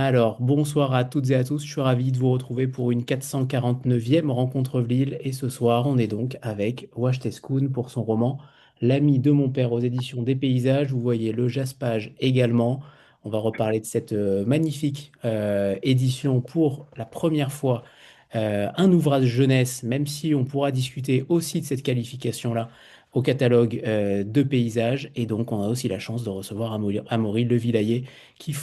Alors, bonsoir à toutes et à tous, je suis ravi de vous retrouver pour une 449e rencontre Vlil et ce soir on est donc avec Wash Tezkoun pour son roman L'ami de mon père aux éditions des Paysages. Vous voyez le jaspage également. On va reparler de cette magnifique édition pour la première fois. Un ouvrage jeunesse, même si on pourra discuter aussi de cette qualification-là au catalogue de Paysages. Et donc on a aussi la chance de recevoir Amaury Levillayer qui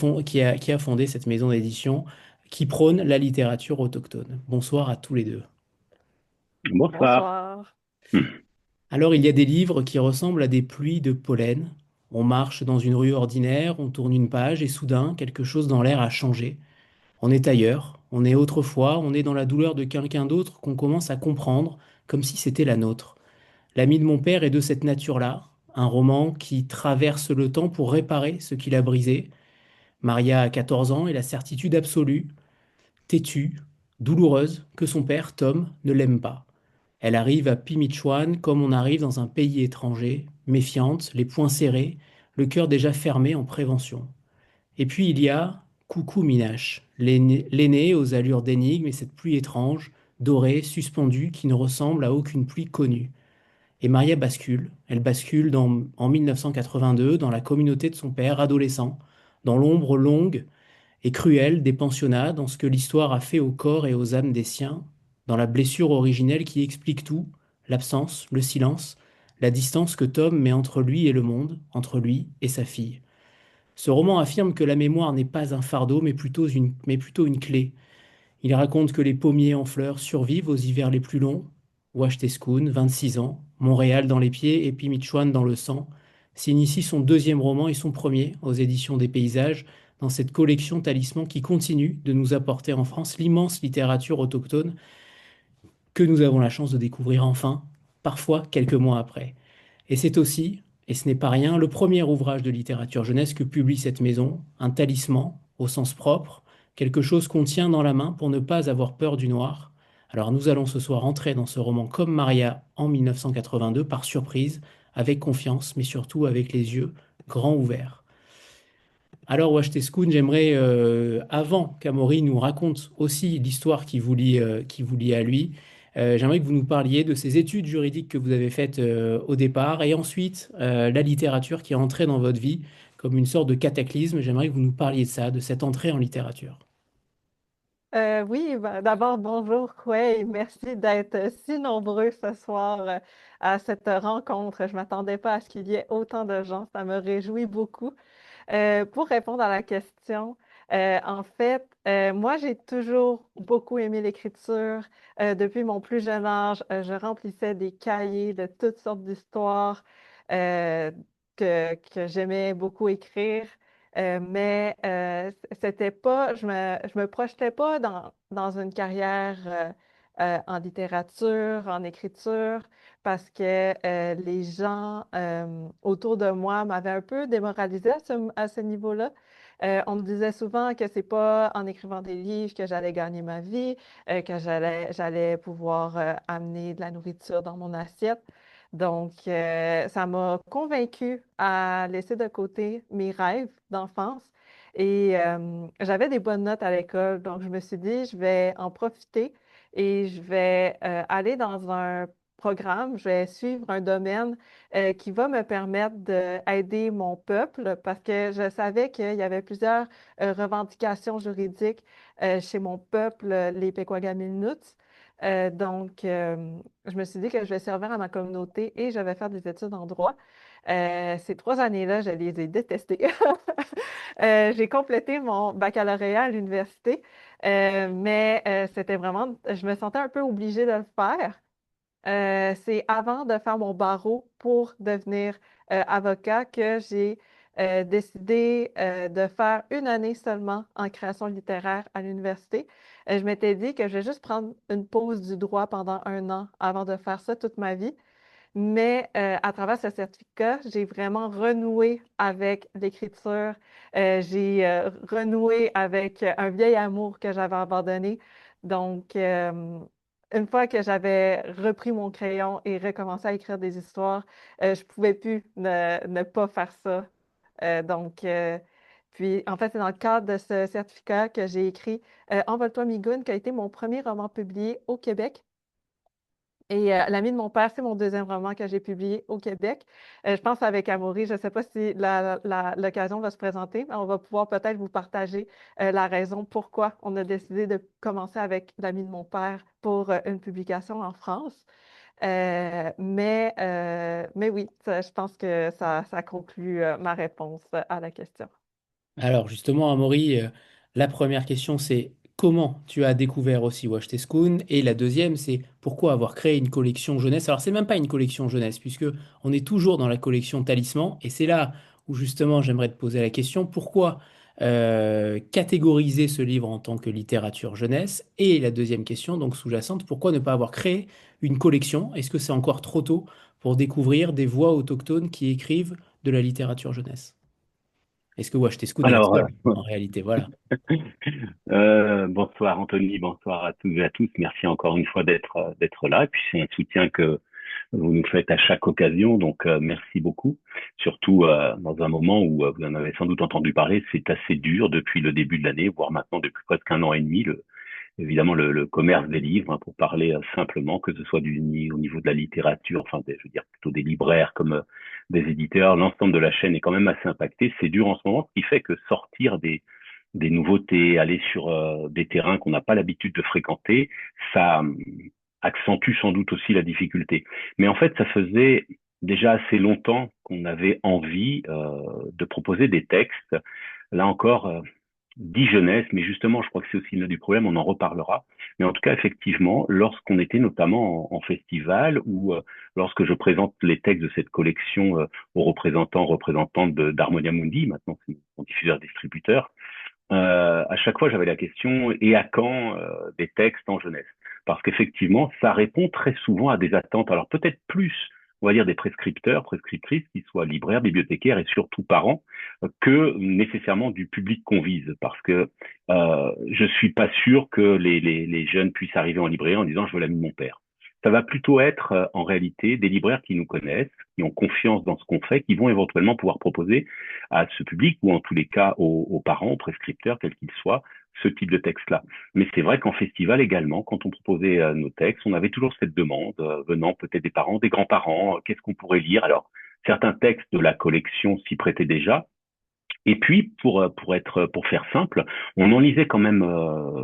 a fondé cette maison d'édition qui prône la littérature autochtone. Bonsoir à tous les deux. Bonsoir. Bonsoir. Alors, il y a des livres qui ressemblent à des pluies de pollen. On marche dans une rue ordinaire, on tourne une page et soudain, quelque chose dans l'air a changé. On est ailleurs, on est autrefois, on est dans la douleur de quelqu'un d'autre qu'on commence à comprendre comme si c'était la nôtre. L'ami de mon père est de cette nature-là, un roman qui traverse le temps pour réparer ce qu'il a brisé. Maria a 14 ans et la certitude absolue têtue, douloureuse, que son père, Tom, ne l'aime pas. Elle arrive à Pimichouane comme on arrive dans un pays étranger, méfiante, les poings serrés, le cœur déjà fermé en prévention. Et puis il y a Coucou Minache, l'aîné aux allures d'énigme et cette pluie étrange, dorée, suspendue, qui ne ressemble à aucune pluie connue. Et Maria bascule, elle bascule en 1982 dans la communauté de son père, adolescent, dans l'ombre longue et cruelle des pensionnats, dans ce que l'histoire a fait au corps et aux âmes des siens, dans la blessure originelle qui explique tout, l'absence, le silence, la distance que Tom met entre lui et le monde, entre lui et sa fille. Ce roman affirme que la mémoire n'est pas un fardeau, mais plutôt une clé. Il raconte que les pommiers en fleurs survivent aux hivers les plus longs. Ouachtetskoun, 26 ans, Montréal dans les pieds et Pimichouane dans le sang, signe ici son deuxième roman et son premier aux éditions des Paysages, dans cette collection Talisman qui continue de nous apporter en France l'immense littérature autochtone que nous avons la chance de découvrir enfin, parfois quelques mois après. Et c'est aussi, et ce n'est pas rien, le premier ouvrage de littérature jeunesse que publie cette maison, un talisman au sens propre, quelque chose qu'on tient dans la main pour ne pas avoir peur du noir. Alors nous allons ce soir entrer dans ce roman comme Maria en 1982 par surprise, avec confiance, mais surtout avec les yeux grands ouverts. Alors, Washteskun, j'aimerais, avant qu'Amaury nous raconte aussi l'histoire qui vous lie à lui, j'aimerais que vous nous parliez de ces études juridiques que vous avez faites au départ et ensuite la littérature qui est entrée dans votre vie comme une sorte de cataclysme. J'aimerais que vous nous parliez de ça, de cette entrée en littérature. Oui, ben, d'abord, bonjour, Quay. Merci d'être si nombreux ce soir à cette rencontre. Je ne m'attendais pas à ce qu'il y ait autant de gens. Ça me réjouit beaucoup. Pour répondre à la question, en fait, moi, j'ai toujours beaucoup aimé l'écriture. Depuis mon plus jeune âge, je remplissais des cahiers de toutes sortes d'histoires euh, que j'aimais beaucoup écrire. Mais c'était pas, je me projetais pas dans une carrière en littérature, en écriture, parce que les gens autour de moi m'avaient un peu démoralisée à ce niveau-là. On me disait souvent que c'est pas en écrivant des livres que j'allais gagner ma vie, que j'allais pouvoir amener de la nourriture dans mon assiette. Donc, ça m'a convaincue à laisser de côté mes rêves d'enfance. Et j'avais des bonnes notes à l'école, donc je me suis dit, je vais en profiter et je vais aller dans un programme, je vais suivre un domaine qui va me permettre d'aider mon peuple parce que je savais qu'il y avait plusieurs revendications juridiques chez mon peuple, les Pequagaminuts. Je me suis dit que je vais servir à ma communauté et je vais faire des études en droit. Ces 3 années-là, je les ai détestées. J'ai complété mon baccalauréat à l'université, mais c'était vraiment, je me sentais un peu obligée de le faire. C'est avant de faire mon barreau pour devenir avocat que j'ai décidé de faire une année seulement en création littéraire à l'université. Je m'étais dit que je vais juste prendre une pause du droit pendant un an avant de faire ça toute ma vie. Mais à travers ce certificat, j'ai vraiment renoué avec l'écriture. J'ai renoué avec un vieil amour que j'avais abandonné. Donc, une fois que j'avais repris mon crayon et recommencé à écrire des histoires, je ne pouvais plus ne pas faire ça. Donc, Puis, en fait, c'est dans le cadre de ce certificat que j'ai écrit Envole-toi Migoune, qui a été mon premier roman publié au Québec. Et L'ami de mon père, c'est mon deuxième roman que j'ai publié au Québec. Je pense avec Amaury, je ne sais pas si l'occasion va se présenter, mais on va pouvoir peut-être vous partager la raison pourquoi on a décidé de commencer avec L'ami de mon père pour une publication en France. Mais oui, je pense que ça conclut ma réponse à la question. Alors justement, Amaury, la première question c'est comment tu as découvert aussi Wash Spoon? Et la deuxième c'est pourquoi avoir créé une collection jeunesse? Alors c'est même pas une collection jeunesse puisque on est toujours dans la collection Talisman et c'est là où justement j'aimerais te poser la question pourquoi catégoriser ce livre en tant que littérature jeunesse? Et la deuxième question donc sous-jacente, pourquoi ne pas avoir créé une collection? Est-ce que c'est encore trop tôt pour découvrir des voix autochtones qui écrivent de la littérature jeunesse? Est-ce que Washtescun est le Alors, seul en réalité? Voilà. bonsoir Anthony, bonsoir à tous et à tous. Merci encore une fois d'être là. Et puis c'est un soutien que vous nous faites à chaque occasion, donc merci beaucoup. Surtout dans un moment où vous en avez sans doute entendu parler, c'est assez dur depuis le début de l'année, voire maintenant depuis presque un an et demi, évidemment le commerce des livres, hein, pour parler simplement, que ce soit au niveau de la littérature, enfin je veux dire plutôt des libraires comme des éditeurs, l'ensemble de la chaîne est quand même assez impacté. C'est dur en ce moment, ce qui fait que sortir des nouveautés, aller sur des terrains qu'on n'a pas l'habitude de fréquenter, ça accentue sans doute aussi la difficulté. Mais en fait, ça faisait déjà assez longtemps qu'on avait envie de proposer des textes. Là encore, dit jeunesse, mais justement, je crois que c'est aussi l'un du problème, on en reparlera. Mais en tout cas, effectivement, lorsqu'on était notamment en festival ou lorsque je présente les textes de cette collection aux représentantes d'Harmonia Mundi, maintenant c'est mon diffuseur-distributeur, à chaque fois j'avais la question, et à quand des textes en jeunesse? Parce qu'effectivement, ça répond très souvent à des attentes. Alors peut-être plus, on va dire, des prescripteurs, prescriptrices, qui soient libraires, bibliothécaires et surtout parents, que nécessairement du public qu'on vise. Parce que je suis pas sûr que les jeunes puissent arriver en librairie en disant je veux l'ami de mon père. Ça va plutôt être en réalité des libraires qui nous connaissent, qui ont confiance dans ce qu'on fait, qui vont éventuellement pouvoir proposer à ce public ou en tous les cas aux parents, aux prescripteurs, quels qu'ils soient, ce type de texte-là. Mais c'est vrai qu'en festival également, quand on proposait nos textes, on avait toujours cette demande venant peut-être des parents, des grands-parents, qu'est-ce qu'on pourrait lire? Alors, certains textes de la collection s'y prêtaient déjà, et puis, pour faire simple, on en lisait quand même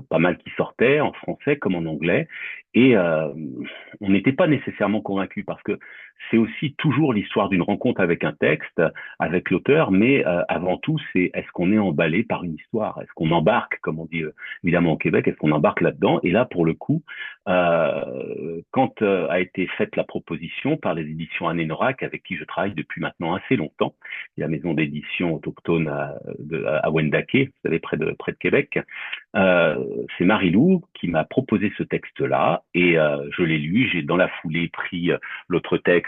pas mal qui sortaient, en français comme en anglais, et on n'était pas nécessairement convaincu parce que c'est aussi toujours l'histoire d'une rencontre avec un texte, avec l'auteur, mais avant tout, c'est est-ce qu'on est emballé par une histoire? Est-ce qu'on embarque, comme on dit évidemment au Québec, est-ce qu'on embarque là-dedans? Et là, pour le coup, quand a été faite la proposition par les éditions Anénorac, avec qui je travaille depuis maintenant assez longtemps, la maison d'édition autochtone à Wendake, vous savez, près de Québec. C'est Marie-Lou qui m'a proposé ce texte-là et je l'ai lu. J'ai dans la foulée pris l'autre texte,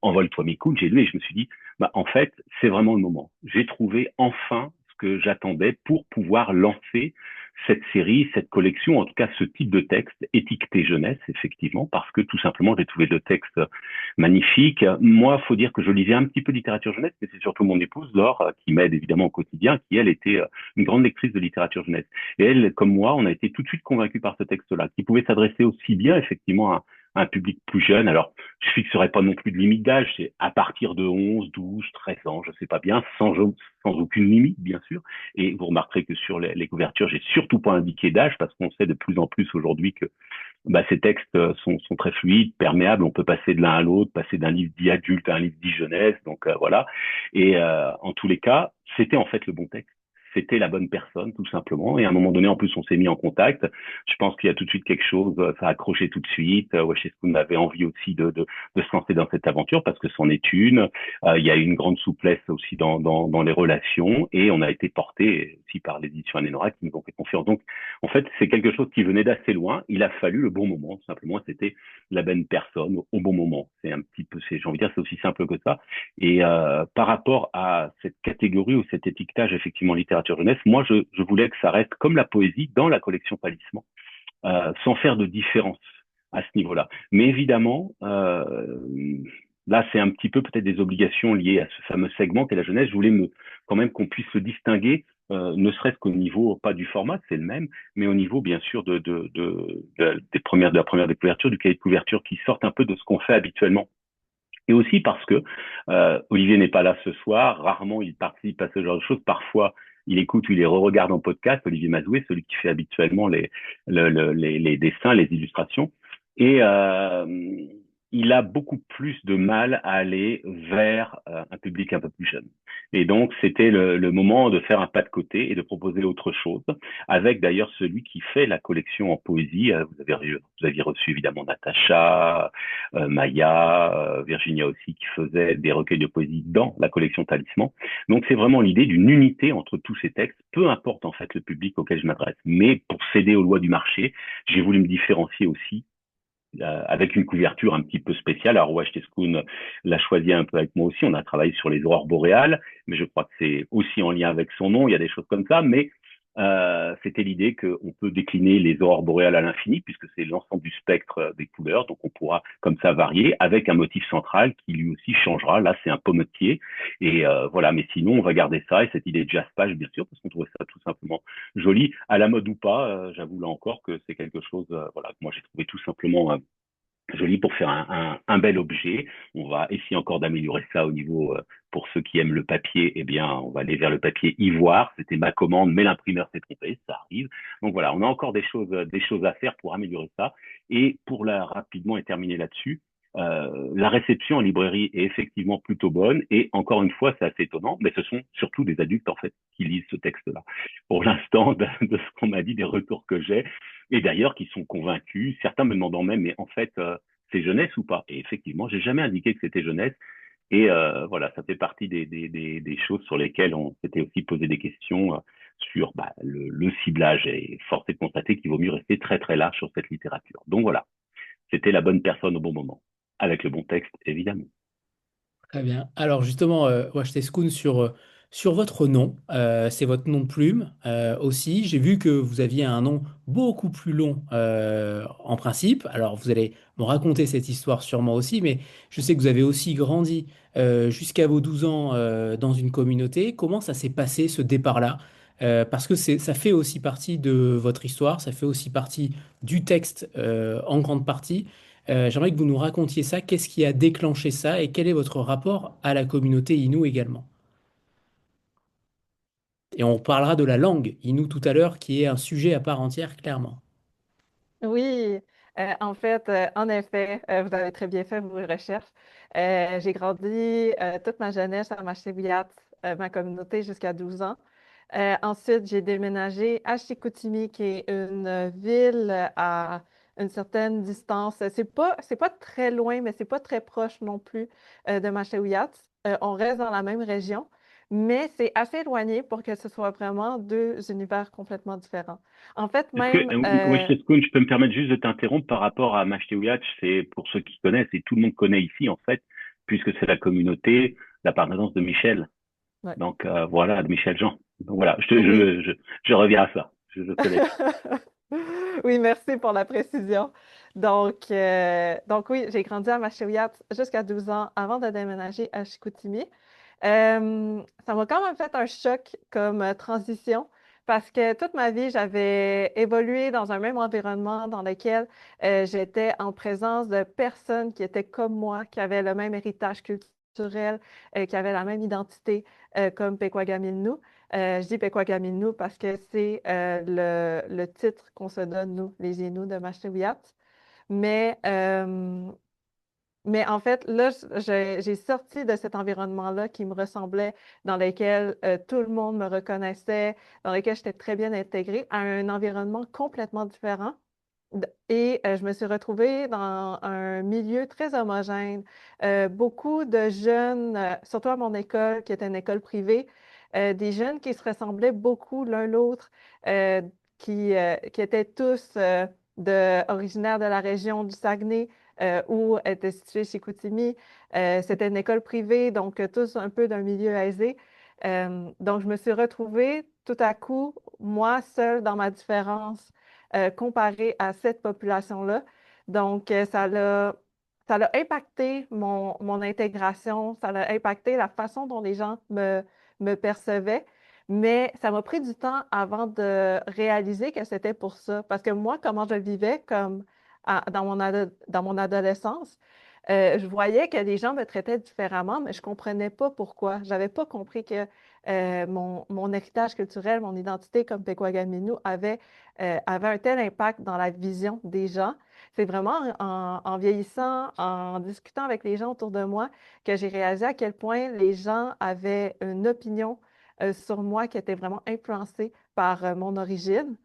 Envole-toi Micoud. J'ai lu et je me suis dit, bah, en fait, c'est vraiment le moment. J'ai trouvé enfin ce que j'attendais pour pouvoir lancer cette série, cette collection, en tout cas ce type de texte étiqueté jeunesse, effectivement, parce que tout simplement, j'ai trouvé le texte magnifique. Moi, faut dire que je lisais un petit peu de littérature jeunesse, mais c'est surtout mon épouse, Laure, qui m'aide évidemment au quotidien, qui, elle, était une grande lectrice de littérature jeunesse. Et elle, comme moi, on a été tout de suite convaincus par ce texte-là, qui pouvait s'adresser aussi bien, effectivement, à un public plus jeune. Alors, je fixerai pas non plus de limite d'âge, c'est à partir de 11, 12, 13 ans, je sais pas bien, sans aucune limite, bien sûr. Et vous remarquerez que sur les couvertures, j'ai surtout pas indiqué d'âge, parce qu'on sait de plus en plus aujourd'hui que bah, ces textes sont très fluides, perméables. On peut passer de l'un à l'autre, passer d'un livre dit adulte à un livre dit jeunesse. Donc voilà. Et en tous les cas, c'était en fait le bon texte. C'était la bonne personne, tout simplement. Et à un moment donné, en plus, on s'est mis en contact. Je pense qu'il y a tout de suite quelque chose, ça a accroché tout de suite. Weshespoon avait envie aussi de se lancer dans cette aventure parce que c'en est une. Il y a une grande souplesse aussi dans les relations et on a été porté aussi par l'édition Anénora qui nous ont fait confiance. Donc, en fait, c'est quelque chose qui venait d'assez loin. Il a fallu le bon moment, tout simplement. C'était la bonne personne au bon moment. C'est un petit peu, j'ai envie de dire, c'est aussi simple que ça. Et par rapport à cette catégorie ou cet étiquetage, effectivement, littérature jeunesse, moi, je voulais que ça reste comme la poésie dans la collection Palisman, sans faire de différence à ce niveau-là. Mais évidemment, là, c'est un petit peu peut-être des obligations liées à ce fameux segment qu'est la jeunesse. Je voulais quand même qu'on puisse se distinguer, ne serait-ce qu'au niveau, pas du format, c'est le même, mais au niveau, bien sûr, de la première de couverture, du cahier de couverture qui sortent un peu de ce qu'on fait habituellement. Et aussi parce que Olivier n'est pas là ce soir, rarement il participe à ce genre de choses, parfois il écoute ou il les re-regarde en podcast, Olivier Mazoué, celui qui fait habituellement les dessins, les illustrations. Et il a beaucoup plus de mal à aller vers un public un peu plus jeune. Et donc, c'était le moment de faire un pas de côté et de proposer autre chose, avec d'ailleurs celui qui fait la collection en poésie. Vous aviez reçu évidemment Natacha, Maya, Virginia aussi, qui faisait des recueils de poésie dans la collection Talisman. Donc, c'est vraiment l'idée d'une unité entre tous ces textes, peu importe en fait le public auquel je m'adresse. Mais pour céder aux lois du marché, j'ai voulu me différencier aussi avec une couverture un petit peu spéciale. Alors, Wesh Teskoun l'a choisi un peu avec moi aussi. On a travaillé sur les aurores boréales, mais je crois que c'est aussi en lien avec son nom. Il y a des choses comme ça, mais c'était l'idée qu'on peut décliner les aurores boréales à l'infini, puisque c'est l'ensemble du spectre des couleurs. Donc, on pourra comme ça varier avec un motif central qui lui aussi changera. Là, c'est un pommetier. Et voilà, mais sinon, on va garder ça et cette idée de jazz page, bien sûr, parce qu'on trouvait ça tout simplement joli, à la mode ou pas. J'avoue là encore que c'est quelque chose, voilà, que moi j'ai trouvé tout simplement joli pour faire un bel objet. On va essayer encore d'améliorer ça au niveau, pour ceux qui aiment le papier, eh bien, on va aller vers le papier ivoire. C'était ma commande, mais l'imprimeur s'est trompé, ça arrive. Donc voilà, on a encore des choses à faire pour améliorer ça. Et pour la rapidement et terminer là-dessus, la réception en librairie est effectivement plutôt bonne et encore une fois, c'est assez étonnant, mais ce sont surtout des adultes en fait qui lisent ce texte-là. Pour l'instant, de ce qu'on m'a dit, des retours que j'ai, et d'ailleurs qui sont convaincus, certains me demandant même, mais en fait, c'est jeunesse ou pas? Et effectivement, j'ai jamais indiqué que c'était jeunesse. Et voilà, ça fait partie des choses sur lesquelles on s'était aussi posé des questions sur le ciblage. Et force est de constater qu'il vaut mieux rester très très large sur cette littérature. Donc voilà, c'était la bonne personne au bon moment, avec le bon texte, évidemment. Très bien. Alors justement, Washteskoun, sur votre nom, c'est votre nom de plume aussi. J'ai vu que vous aviez un nom beaucoup plus long en principe. Alors vous allez me raconter cette histoire sûrement aussi, mais je sais que vous avez aussi grandi jusqu'à vos 12 ans dans une communauté. Comment ça s'est passé ce départ-là? Parce que ça fait aussi partie de votre histoire, ça fait aussi partie du texte en grande partie. J'aimerais que vous nous racontiez ça. Qu'est-ce qui a déclenché ça et quel est votre rapport à la communauté Innu également? Et on parlera de la langue Innu tout à l'heure, qui est un sujet à part entière, clairement. Oui, en fait, en effet, vous avez très bien fait vos recherches. J'ai grandi toute ma jeunesse à Machewiyat, ma communauté, jusqu'à 12 ans. Ensuite, j'ai déménagé à Chicoutimi, qui est une ville à une certaine distance. C'est pas très loin, mais c'est pas très proche non plus de Machewiyat. On reste dans la même région, mais c'est assez éloigné pour que ce soit vraiment deux univers complètement différents. En fait, Est-ce que, même, oui, je peux me permettre juste de t'interrompre par rapport à Mashteuiatch, c'est pour ceux qui connaissent, et tout le monde connaît ici, en fait, puisque c'est la communauté, la permanence de Michel. ouais. Donc, voilà, de Michel Jean. Donc, voilà, Oui. je reviens à ça. Je te laisse. Oui, merci pour la précision. Donc oui, j'ai grandi à Machewiyat jusqu'à 12 ans avant de déménager à Chicoutimi. Ça m'a quand même fait un choc comme transition parce que toute ma vie, j'avais évolué dans un même environnement dans lequel j'étais en présence de personnes qui étaient comme moi, qui avaient le même héritage culturel, qui avaient la même identité comme Pequagamilnu. Je dis Pequagamilnu parce que c'est le titre qu'on se donne, nous, les Inuits de Machewiyat. Mais mais en fait, là, j'ai sorti de cet environnement-là qui me ressemblait, dans lequel tout le monde me reconnaissait, dans lequel j'étais très bien intégrée, à un environnement complètement différent. Et je me suis retrouvée dans un milieu très homogène. Beaucoup de jeunes, surtout à mon école, qui était une école privée, des jeunes qui se ressemblaient beaucoup l'un l'autre, euh, qui étaient tous originaires de la région du Saguenay, où était située Chicoutimi. C'était une école privée, donc tous un peu d'un milieu aisé. Donc, je me suis retrouvée tout à coup, moi, seule dans ma différence comparée à cette population-là. Donc, ça a impacté mon intégration, ça a impacté la façon dont les gens me percevaient, mais ça m'a pris du temps avant de réaliser que c'était pour ça. Parce que moi, comment je vivais comme dans mon adolescence, je voyais que les gens me traitaient différemment, mais je ne comprenais pas pourquoi. Je n'avais pas compris que mon héritage culturel, mon identité comme Pequagaminu avait un tel impact dans la vision des gens. C'est vraiment en vieillissant, en discutant avec les gens autour de moi, que j'ai réalisé à quel point les gens avaient une opinion sur moi qui était vraiment influencée par mon origine.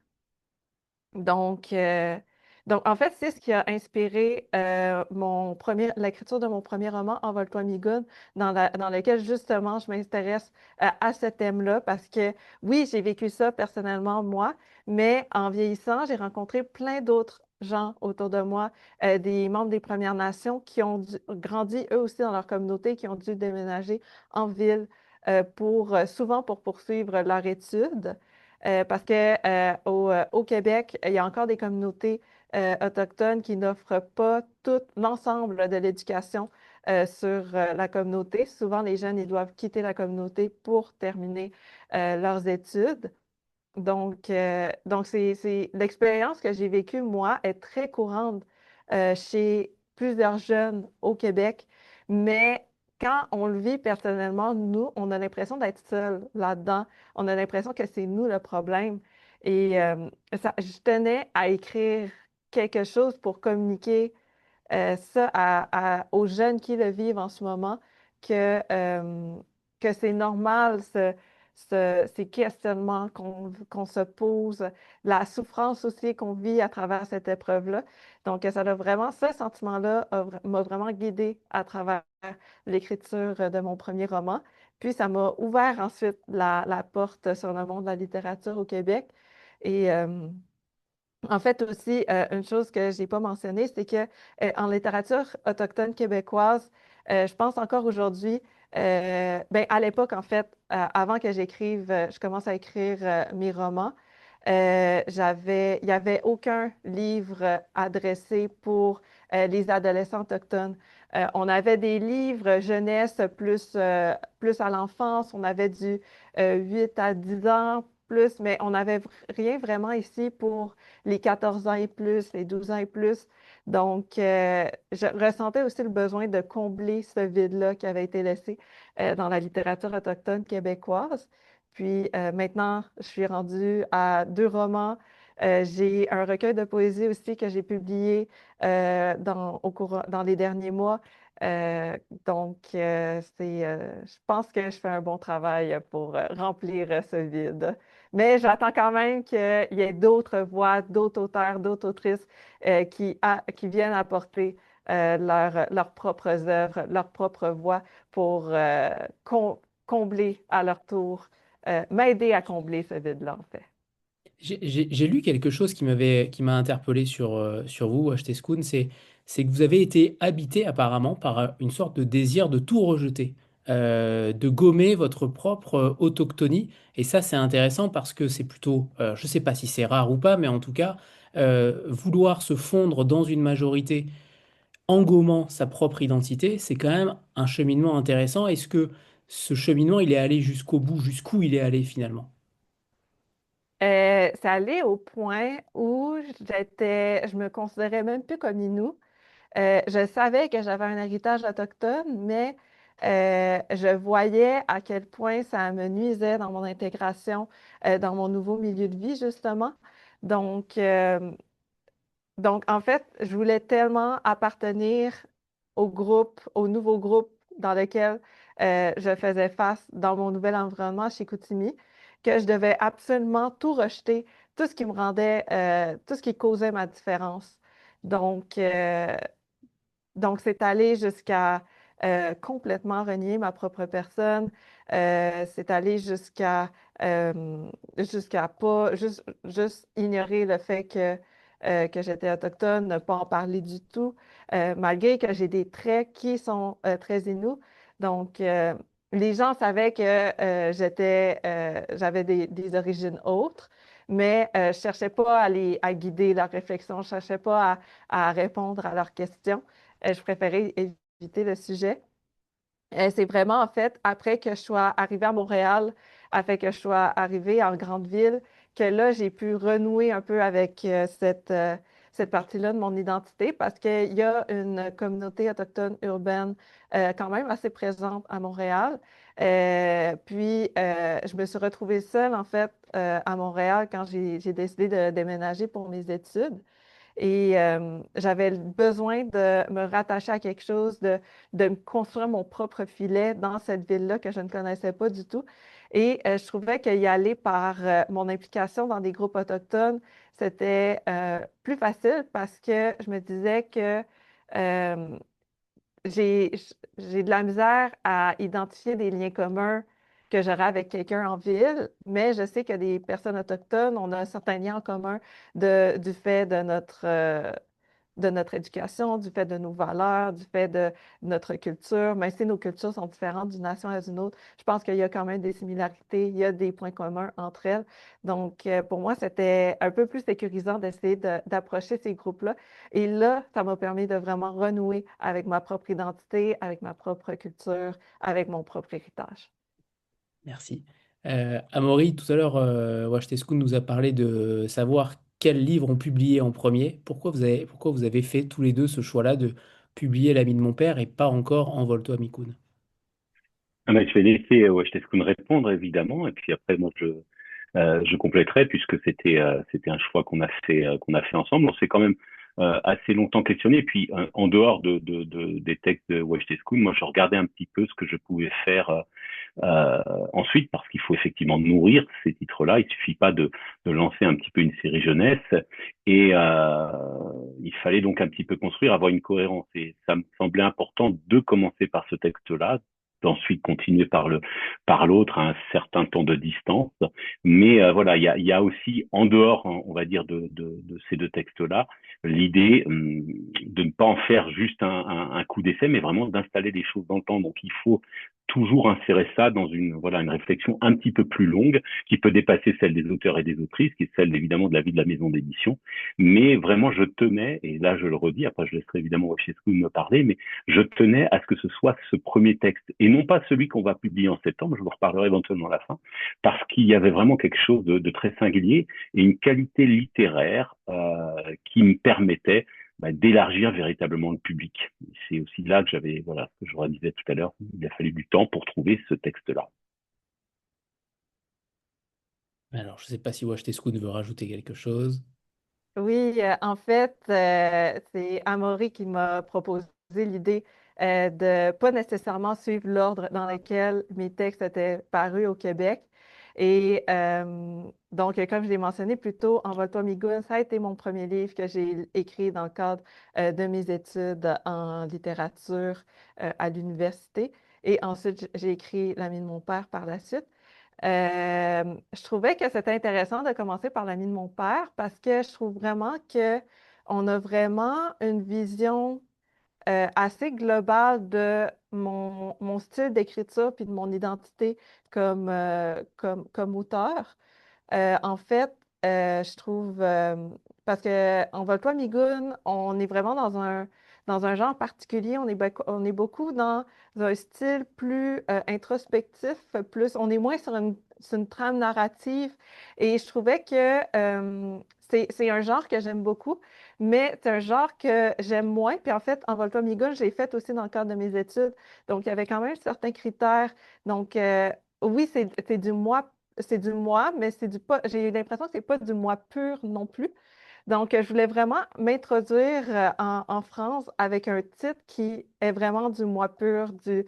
Donc, euh, donc, en fait, c'est ce qui a inspiré l'écriture de mon premier roman, Envole-toi Migoune, dans lequel justement je m'intéresse à ce thème-là parce que oui, j'ai vécu ça personnellement, moi, mais en vieillissant, j'ai rencontré plein d'autres gens autour de moi, des membres des Premières Nations qui ont grandi eux aussi dans leur communauté, qui ont dû déménager en ville souvent pour poursuivre leur étude. Parce que au Québec, il y a encore des communautés autochtones qui n'offrent pas tout l'ensemble de l'éducation sur la communauté. Souvent, les jeunes, ils doivent quitter la communauté pour terminer leurs études. L'expérience que j'ai vécue, moi, est très courante chez plusieurs jeunes au Québec, mais quand on le vit personnellement, nous, on a l'impression d'être seul là-dedans. On a l'impression que c'est nous le problème. Et je tenais à écrire quelque chose pour communiquer aux jeunes qui le vivent en ce moment, que c'est normal ces questionnements qu'on se pose, la souffrance aussi qu'on vit à travers cette épreuve-là. Donc, ce sentiment-là m'a vraiment guidée à travers l'écriture de mon premier roman. Puis, ça m'a ouvert ensuite la porte sur le monde de la littérature au Québec. Et en fait, aussi, une chose que je n'ai pas mentionnée, c'est que en littérature autochtone québécoise, je pense encore aujourd'hui, ben, à l'époque, en fait, avant que je commence à écrire mes romans, il n'y avait aucun livre adressé pour les adolescents autochtones. On avait des livres jeunesse plus à l'enfance, on avait du 8 à 10 ans plus, mais on n'avait rien vraiment ici pour les 14 ans et plus, les 12 ans et plus. Donc, je ressentais aussi le besoin de combler ce vide-là qui avait été laissé dans la littérature autochtone québécoise. Puis maintenant, je suis rendue à 2 romans. J'ai un recueil de poésie aussi que j'ai publié dans les derniers mois. Je pense que je fais un bon travail pour remplir ce vide. Mais j'attends quand même qu'il y ait d'autres voix, d'autres auteurs, d'autres autrices qui viennent apporter leurs propres œuvres, leurs propres voix pour combler à leur tour, m'aider à combler ce vide-là, en fait. J'ai lu quelque chose qui m'a interpellé sur vous, Htescun, c'est que vous avez été habité apparemment par une sorte de désir de tout rejeter, de gommer votre propre autochtonie. Et ça, c'est intéressant parce que c'est plutôt, je ne sais pas si c'est rare ou pas, mais en tout cas, vouloir se fondre dans une majorité en gommant sa propre identité, c'est quand même un cheminement intéressant. Est-ce que ce cheminement, il est allé jusqu'au bout, jusqu'où il est allé finalement? C'est allé au point où je me considérais même plus comme Inou. Je savais que j'avais un héritage autochtone, mais je voyais à quel point ça me nuisait dans mon intégration, dans mon nouveau milieu de vie, justement. Donc, euh, donc, en fait, je voulais tellement appartenir au nouveau groupe dans lequel je faisais face dans mon nouvel environnement chez Koutimi, que je devais absolument tout rejeter, tout ce qui me rendait, tout ce qui causait ma différence. Donc, euh, donc, c'est allé jusqu'à complètement renier ma propre personne. C'est allé euh, jusqu'à pas juste ignorer le fait que j'étais autochtone, ne pas en parler du tout, malgré que j'ai des traits qui sont très inuits. Donc, les gens savaient que j'avais des origines autres, mais je ne cherchais pas à guider leur réflexion, je ne cherchais pas à répondre à leurs questions. je préférais éviter le sujet. C'est vraiment, en fait, après que je sois arrivée à Montréal, après que je sois arrivée en grande ville, que là, j'ai pu renouer un peu avec cette partie-là de mon identité parce qu'il y a une communauté autochtone urbaine quand même assez présente à Montréal. Je me suis retrouvée seule, en fait, à Montréal quand j'ai décidé de déménager pour mes études. J'avais besoin de me rattacher à quelque chose, de me construire mon propre filet dans cette ville-là que je ne connaissais pas du tout. Je trouvais qu'y aller par mon implication dans des groupes autochtones, c'était plus facile parce que je me disais que euh, j'ai, j'ai de la misère à identifier des liens communs que j'aurais avec quelqu'un en ville, mais je sais que des personnes autochtones, on a un certain lien en commun du fait de notre éducation, du fait de nos valeurs, du fait de notre culture. Même si nos cultures sont différentes d'une nation à une autre, je pense qu'il y a quand même des similarités, il y a des points communs entre elles. Donc, pour moi, c'était un peu plus sécurisant d'essayer d'approcher ces groupes-là. Et là, ça m'a permis de vraiment renouer avec ma propre identité, avec ma propre culture, avec mon propre héritage. Merci. Amaury, tout à l'heure, Washtescun nous a parlé de savoir quels livres ont publié en premier. Pourquoi vous avez fait tous les deux ce choix-là de publier L'ami de mon père et pas encore Envole-toi, Mikoun? Ah ben, je vais laisser Wojciech répondre évidemment, et puis après moi je compléterai puisque c'était un choix qu'on a fait ensemble. On s'est quand même assez longtemps questionné. Et puis en dehors des textes de Wojciech, moi je regardais un petit peu ce que je pouvais faire ensuite parce qu'il faut effectivement nourrir ces titres-là. Il suffit pas de lancer un petit peu une série jeunesse et il fallait donc un petit peu construire, avoir une cohérence. Et ça me semblait important de commencer par ce texte-là, d'ensuite continuer par l'autre à un certain temps de distance. Mais voilà, il y a aussi en dehors, hein, on va dire, de ces deux textes-là, l'idée de ne pas en faire juste un coup d'essai, mais vraiment d'installer des choses dans le temps. Donc il faut toujours insérer ça dans une réflexion un petit peu plus longue, qui peut dépasser celle des auteurs et des autrices, qui est celle évidemment de la vie de la maison d'édition. Mais vraiment, je tenais, et là je le redis, après je laisserai évidemment Wojciechowski me parler, mais je tenais à ce que ce soit ce premier texte, et non pas celui qu'on va publier en septembre, je vous reparlerai éventuellement à la fin, parce qu'il y avait vraiment quelque chose de très singulier et une qualité littéraire qui me permettait d'élargir véritablement le public. C'est aussi là que voilà, ce que je vous disais tout à l'heure, il a fallu du temps pour trouver ce texte-là. Alors, je ne sais pas si Washtescun veut rajouter quelque chose. Oui, en fait, c'est Amaury qui m'a proposé l'idée de pas nécessairement suivre l'ordre dans lequel mes textes étaient parus au Québec. Donc, comme je l'ai mentionné plus tôt, Envole-toi Migoune, ça a été mon premier livre que j'ai écrit dans le cadre de mes études en littérature à l'université. Et ensuite, j'ai écrit L'ami de mon père par la suite. Je trouvais que c'était intéressant de commencer par l'ami de mon père parce que je trouve vraiment que on a vraiment une vision assez globale de mon style d'écriture puis de mon identité comme auteur. En fait, je trouve, parce que Envole-toi Migoune, on est vraiment dans un genre particulier, on est beaucoup dans un style plus introspectif, on est moins sur une trame narrative. Et je trouvais que c'est un genre que j'aime beaucoup, mais c'est un genre que j'aime moins. Puis en fait, Envole-toi Migoune, j'ai fait aussi dans le cadre de mes études. Donc, il y avait quand même certains critères. Donc, oui, c'est du moi, mais c'est du pas. J'ai eu l'impression que c'est pas du moi pur non plus. Donc, je voulais vraiment m'introduire en France avec un titre qui est vraiment du moi pur, c'est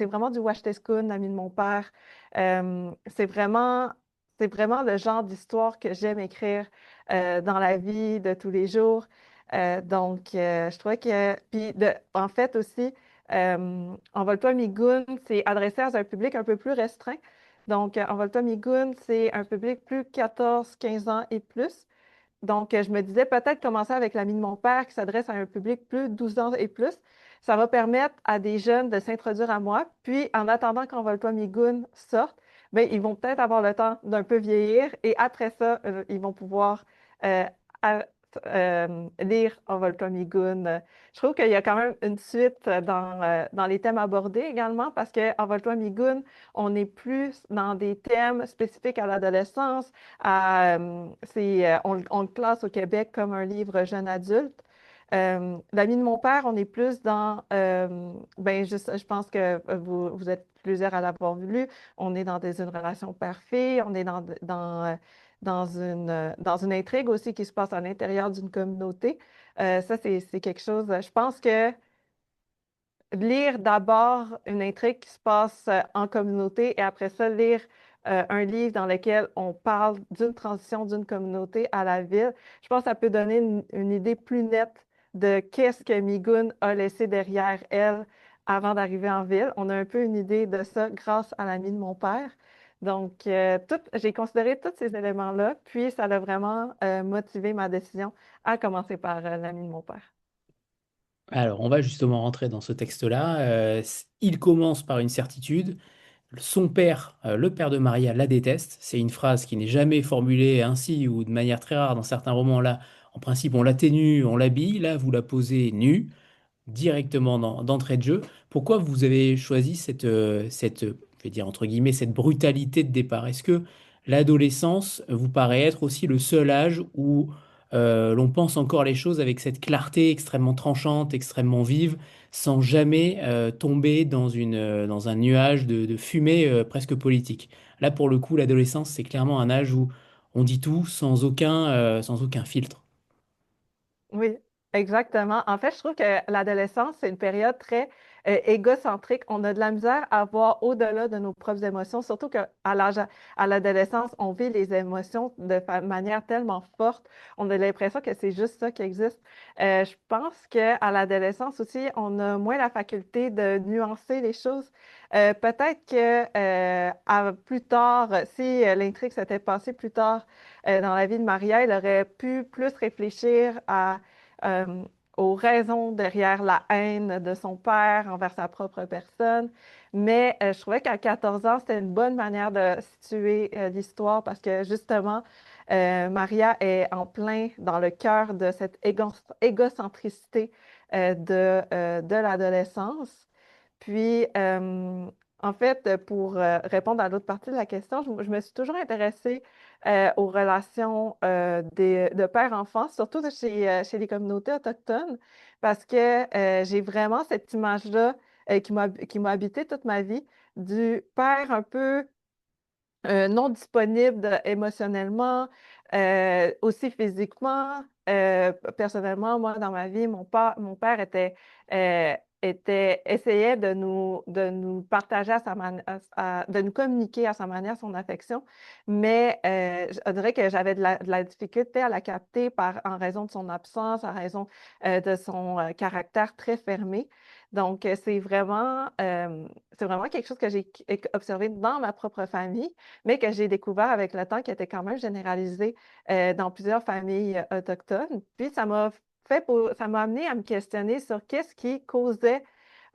vraiment du Washtescun, l'ami de mon père. C'est vraiment le genre d'histoire que j'aime écrire dans la vie de tous les jours. Je trouvais que, en fait aussi, Envole-toi Migoune, c'est adressé à un public un peu plus restreint. Donc, Envole-toi Migoune, c'est un public plus 14-15 ans et plus. Donc, je me disais peut-être commencer avec l'ami de mon père qui s'adresse à un public plus 12 ans et plus. Ça va permettre à des jeunes de s'introduire à moi. Puis, en attendant qu'Envole-toi Migoune sorte, ben, ils vont peut-être avoir le temps d'un peu vieillir. Et après ça, ils vont pouvoir euh, lire Envole-toi Migoun. Je trouve qu'il y a quand même une suite dans les thèmes abordés également, parce que Envole-toi Migoun, on est plus dans des thèmes spécifiques à l'adolescence. On le classe au Québec comme un livre jeune adulte. L'ami de mon père, on est plus dans, je pense que vous êtes plusieurs à l'avoir lu, on est une relation père-fille, on est dans une intrigue aussi qui se passe à l'intérieur d'une communauté. Ça, c'est quelque chose, je pense que lire d'abord une intrigue qui se passe en communauté et après ça, lire un livre dans lequel on parle d'une transition d'une communauté à la ville, je pense que ça peut donner une idée plus nette de qu'est-ce que Migoun a laissé derrière elle avant d'arriver en ville. On a un peu une idée de ça grâce à l'ami de mon père. Donc, j'ai considéré tous ces éléments-là, puis ça a vraiment motivé ma décision à commencer par l'ami de mon père. Alors, on va justement rentrer dans ce texte-là. Il commence par une certitude. Son père, le père de Maria, la déteste. C'est une phrase qui n'est jamais formulée ainsi ou de manière très rare dans certains romans. Là, en principe, on l'atténue, on l'habille. Là, vous la posez nue directement d'entrée de jeu. Pourquoi vous avez choisi je vais dire entre guillemets, cette brutalité de départ? Est-ce que l'adolescence vous paraît être aussi le seul âge où l'on pense encore les choses avec cette clarté extrêmement tranchante, extrêmement vive, sans jamais tomber dans un nuage de fumée presque politique? Là, pour le coup, l'adolescence, c'est clairement un âge où on dit tout sans aucun filtre. Oui, exactement. En fait, je trouve que l'adolescence, c'est une période très égocentrique. On a de la misère à voir au-delà de nos propres émotions, surtout qu'à à l'adolescence, on vit les émotions de manière tellement forte. On a l'impression que c'est juste ça qui existe. Je pense qu'à l'adolescence aussi, on a moins la faculté de nuancer les choses. Peut-être que plus tard, si l'intrigue s'était passée plus tard, dans la vie de Maria, elle aurait pu plus réfléchir euh, aux raisons derrière la haine de son père envers sa propre personne. Mais je trouvais qu'à 14 ans, c'était une bonne manière de situer l'histoire parce que justement, Maria est en plein dans le cœur de cette égocentricité de l'adolescence. Puis, en fait, pour répondre à l'autre partie de la question, je me suis toujours intéressée aux relations de père-enfant, surtout chez les communautés autochtones, parce que j'ai vraiment cette image-là qui m'a habité toute ma vie, du père un peu non disponible émotionnellement, aussi physiquement. Personnellement, moi, dans ma vie, mon père essayait de nous partager à sa de nous communiquer à sa manière son affection, mais je dirais que j'avais de la difficulté à la capter en raison de son absence, en raison de son caractère très fermé. Donc, c'est vraiment quelque chose que j'ai observé dans ma propre famille, mais que j'ai découvert avec le temps, qui était quand même généralisé dans plusieurs familles autochtones. Puis ça m'a amené à me questionner sur qu'est-ce qui causait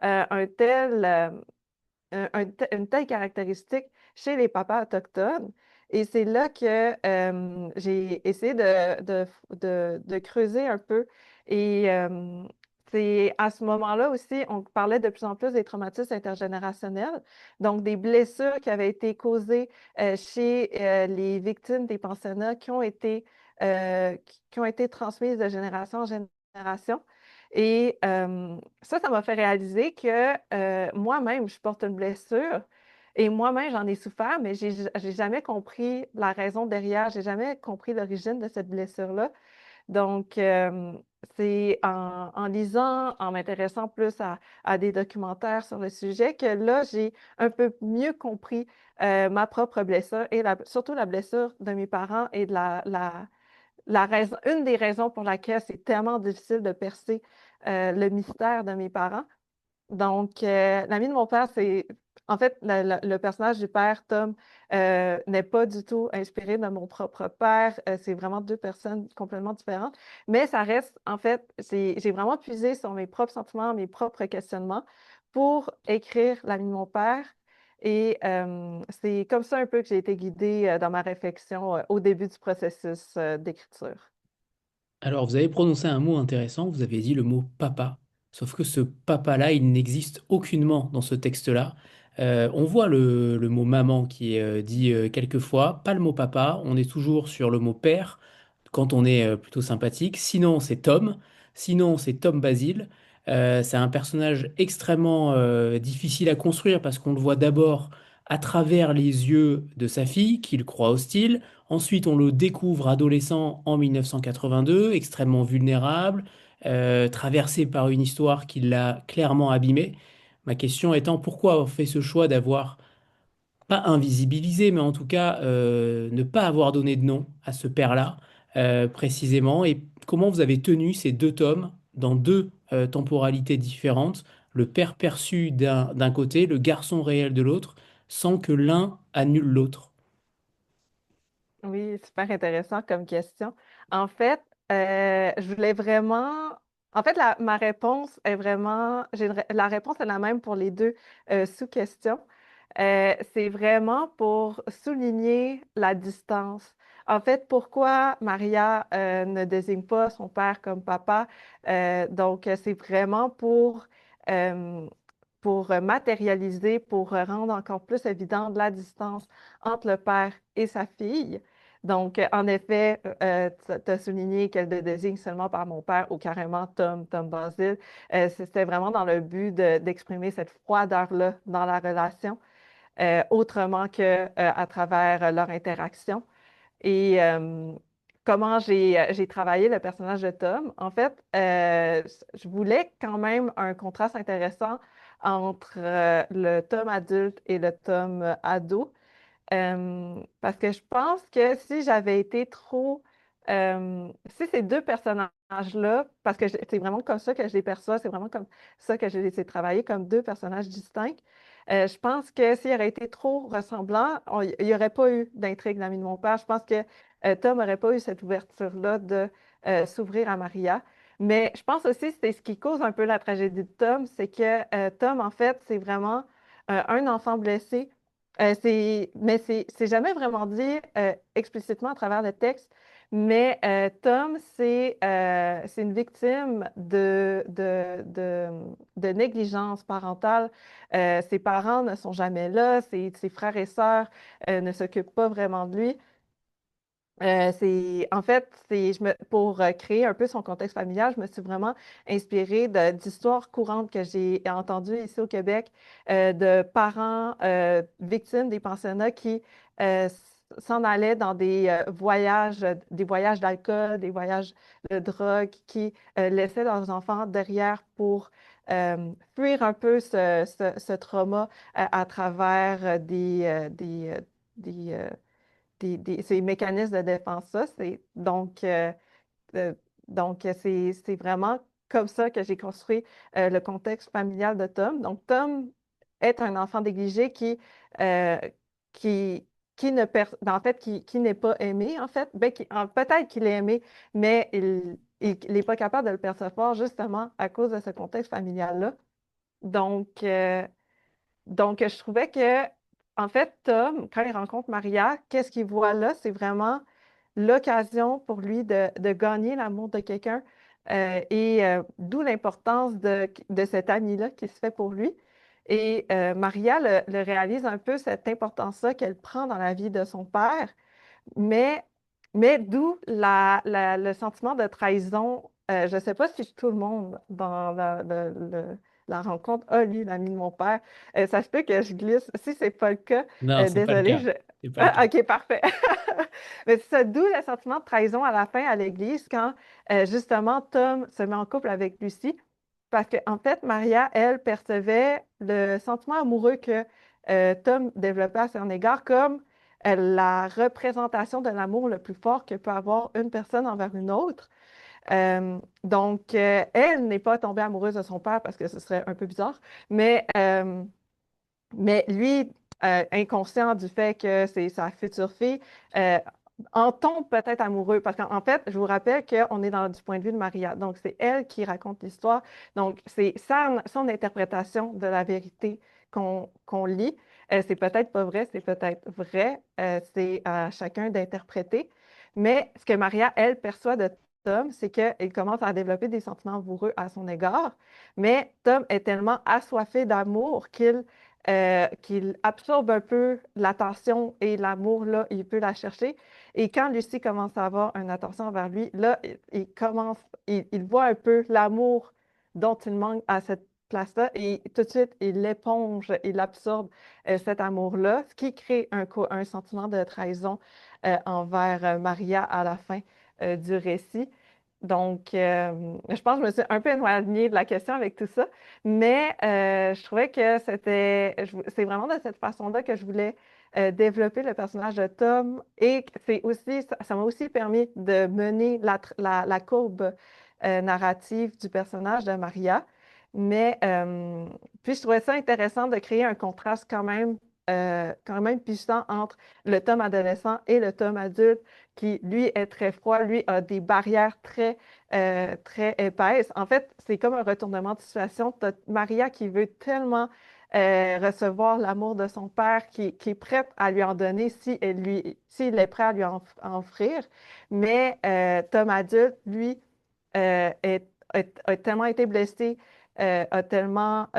une telle caractéristique chez les papas autochtones. Et c'est là que j'ai essayé de creuser un peu. Et c'est à ce moment-là aussi, on parlait de plus en plus des traumatismes intergénérationnels, donc des blessures qui avaient été causées chez les victimes des pensionnats qui ont été transmises de génération en génération. Et ça m'a fait réaliser que moi-même, je porte une blessure et moi-même, j'en ai souffert, mais j'ai jamais compris la raison derrière, j'ai jamais compris l'origine de cette blessure-là. Donc, c'est en lisant, en m'intéressant plus à des documentaires sur le sujet que là, j'ai un peu mieux compris ma propre blessure et surtout la blessure de mes parents et de une des raisons pour laquelle c'est tellement difficile de percer le mystère de mes parents. Donc, l'ami de mon père, c'est en fait le personnage du père, Tom, n'est pas du tout inspiré de mon propre père. C'est vraiment deux personnes complètement différentes. Mais ça reste, en fait, j'ai vraiment puisé sur mes propres sentiments, mes propres questionnements pour écrire l'ami de mon père. Et c'est comme ça un peu que j'ai été guidée dans ma réflexion au début du processus d'écriture. Alors, vous avez prononcé un mot intéressant, vous avez dit le mot papa. Sauf que ce papa-là, il n'existe aucunement dans ce texte-là. On voit le mot maman qui est dit quelques fois, pas le mot papa, on est toujours sur le mot père quand on est plutôt sympathique. Sinon, c'est Tom. Sinon, c'est Tom Basile. C'est un personnage extrêmement difficile à construire parce qu'on le voit d'abord à travers les yeux de sa fille, qu'il croit hostile. Ensuite, on le découvre adolescent en 1982, extrêmement vulnérable, traversé par une histoire qui l'a clairement abîmé. Ma question étant, pourquoi avoir fait ce choix d'avoir, pas invisibilisé, mais en tout cas ne pas avoir donné de nom à ce père-là précisément, et comment vous avez tenu ces deux tomes dans deux temporalités différentes, le père perçu d'un côté, le garçon réel de l'autre, sans que l'un annule l'autre. Oui, super intéressant comme question. En fait, je voulais vraiment. En fait, ma réponse est vraiment. La réponse est la même pour les deux sous-questions. C'est vraiment pour souligner la distance. En fait, pourquoi Maria ne désigne pas son père comme papa? C'est vraiment euh, pour matérialiser, pour rendre encore plus évidente la distance entre le père et sa fille. Donc, en effet, tu as souligné qu'elle le désigne seulement par mon père ou carrément Tom Basile. C'était vraiment dans le but d'exprimer cette froideur-là dans la relation, autrement que, à travers leur interaction. Et comment j'ai travaillé le personnage de Tom? En fait, je voulais quand même un contraste intéressant entre le Tom adulte et le Tom ado. Parce que je pense que si j'avais été trop... si ces deux personnages-là, parce que c'est vraiment comme ça que je les perçois, c'est vraiment comme ça que je les ai travaillés, comme deux personnages distincts, je pense que s'il aurait été trop ressemblant, il n'y aurait pas eu d'intrigue l'ami de mon père. Je pense que Tom n'aurait pas eu cette ouverture-là de s'ouvrir à Maria. Mais je pense aussi que c'est ce qui cause un peu la tragédie de Tom, c'est que Tom, en fait, c'est vraiment un enfant blessé mais c'est jamais vraiment dit explicitement à travers le texte. Mais Tom, c'est une victime de négligence parentale. Ses parents ne sont jamais là, ses frères et sœurs ne s'occupent pas vraiment de lui. En fait, pour créer un peu son contexte familial, je me suis vraiment inspirée d'histoires courantes que j'ai entendues ici au Québec, de parents victimes des pensionnats qui s'en allaient dans des voyages d'alcool, des voyages de drogue, qui laissaient leurs enfants derrière pour fuir un peu ce trauma à travers des, ces mécanismes de défense-là. Euh, c'est vraiment comme ça que j'ai construit le contexte familial de Tom. Donc, Tom est un enfant négligé euh, qui, qui ne per- ben, en fait, qui n'est pas aimé, en fait. Peut-être qu'il est aimé, mais il n'est pas capable de le percevoir justement à cause de ce contexte familial-là. Donc, euh, donc, je trouvais que, en fait, Tom, quand il rencontre Maria, qu'est-ce qu'il voit là? C'est vraiment l'occasion pour lui de gagner l'amour de quelqu'un d'où l'importance de cet ami-là qui se fait pour lui. Et Maria le réalise un peu cette importance-là qu'elle prend dans la vie de son père, mais, mais d'où le sentiment de trahison. Je ne sais pas si tout le monde dans la rencontre a lu l'ami de mon père. Ça se peut que je glisse. Si ce n'est pas le cas, Non, c'est pas le désolée. cas. C'est pas le cas. Ah, OK, parfait. Mais c'est ça, d'où le sentiment de trahison à la fin à l'église quand justement Tom se met en couple avec Lucie. Parce qu'en fait, Maria, elle, percevait le sentiment amoureux que Tom développait à son égard comme la représentation de l'amour le plus fort que peut avoir une personne envers une autre. Elle n'est pas tombée amoureuse de son père parce que ce serait un peu bizarre, mais, euh, mais lui, inconscient du fait que c'est sa future fille, euh, en tombe peut-être amoureux. Parce qu'en fait, je vous rappelle qu'on est du point de vue de Maria. Donc, c'est elle qui raconte l'histoire. Donc, c'est son interprétation de la vérité qu'on lit. C'est peut-être pas vrai, c'est peut-être vrai. C'est à chacun d'interpréter. Mais ce que Maria, elle, perçoit de Tom, c'est qu'il commence à développer des sentiments amoureux à son égard, mais Tom est tellement assoiffé d'amour qu'il absorbe un peu l'attention et l'amour, là, il peut la chercher. Et quand Lucie commence à avoir une attention envers lui, là, il voit un peu l'amour dont il manque à cette place-là et tout de suite, il l'éponge, il absorbe cet amour-là, ce qui crée un sentiment de trahison envers Maria à la fin du récit. Donc, je pense que je me suis un peu éloignée de la question avec tout ça, mais je trouvais que c'est vraiment de cette façon-là que je voulais développer le personnage de Tom et c'est aussi, ça m'a aussi permis de mener la courbe narrative du personnage de Maria. Mais puis je trouvais ça intéressant de créer un contraste quand même puissant entre le Tom adolescent et le Tom adulte qui, lui, est très froid, lui, a des barrières très épaisses. En fait, c'est comme un retournement de situation. T'as Maria qui veut tellement recevoir l'amour de son père, qui est prête à lui en donner s'il est prêt à lui en offrir. Mais Tom adulte, lui, a tellement été blessé, a tellement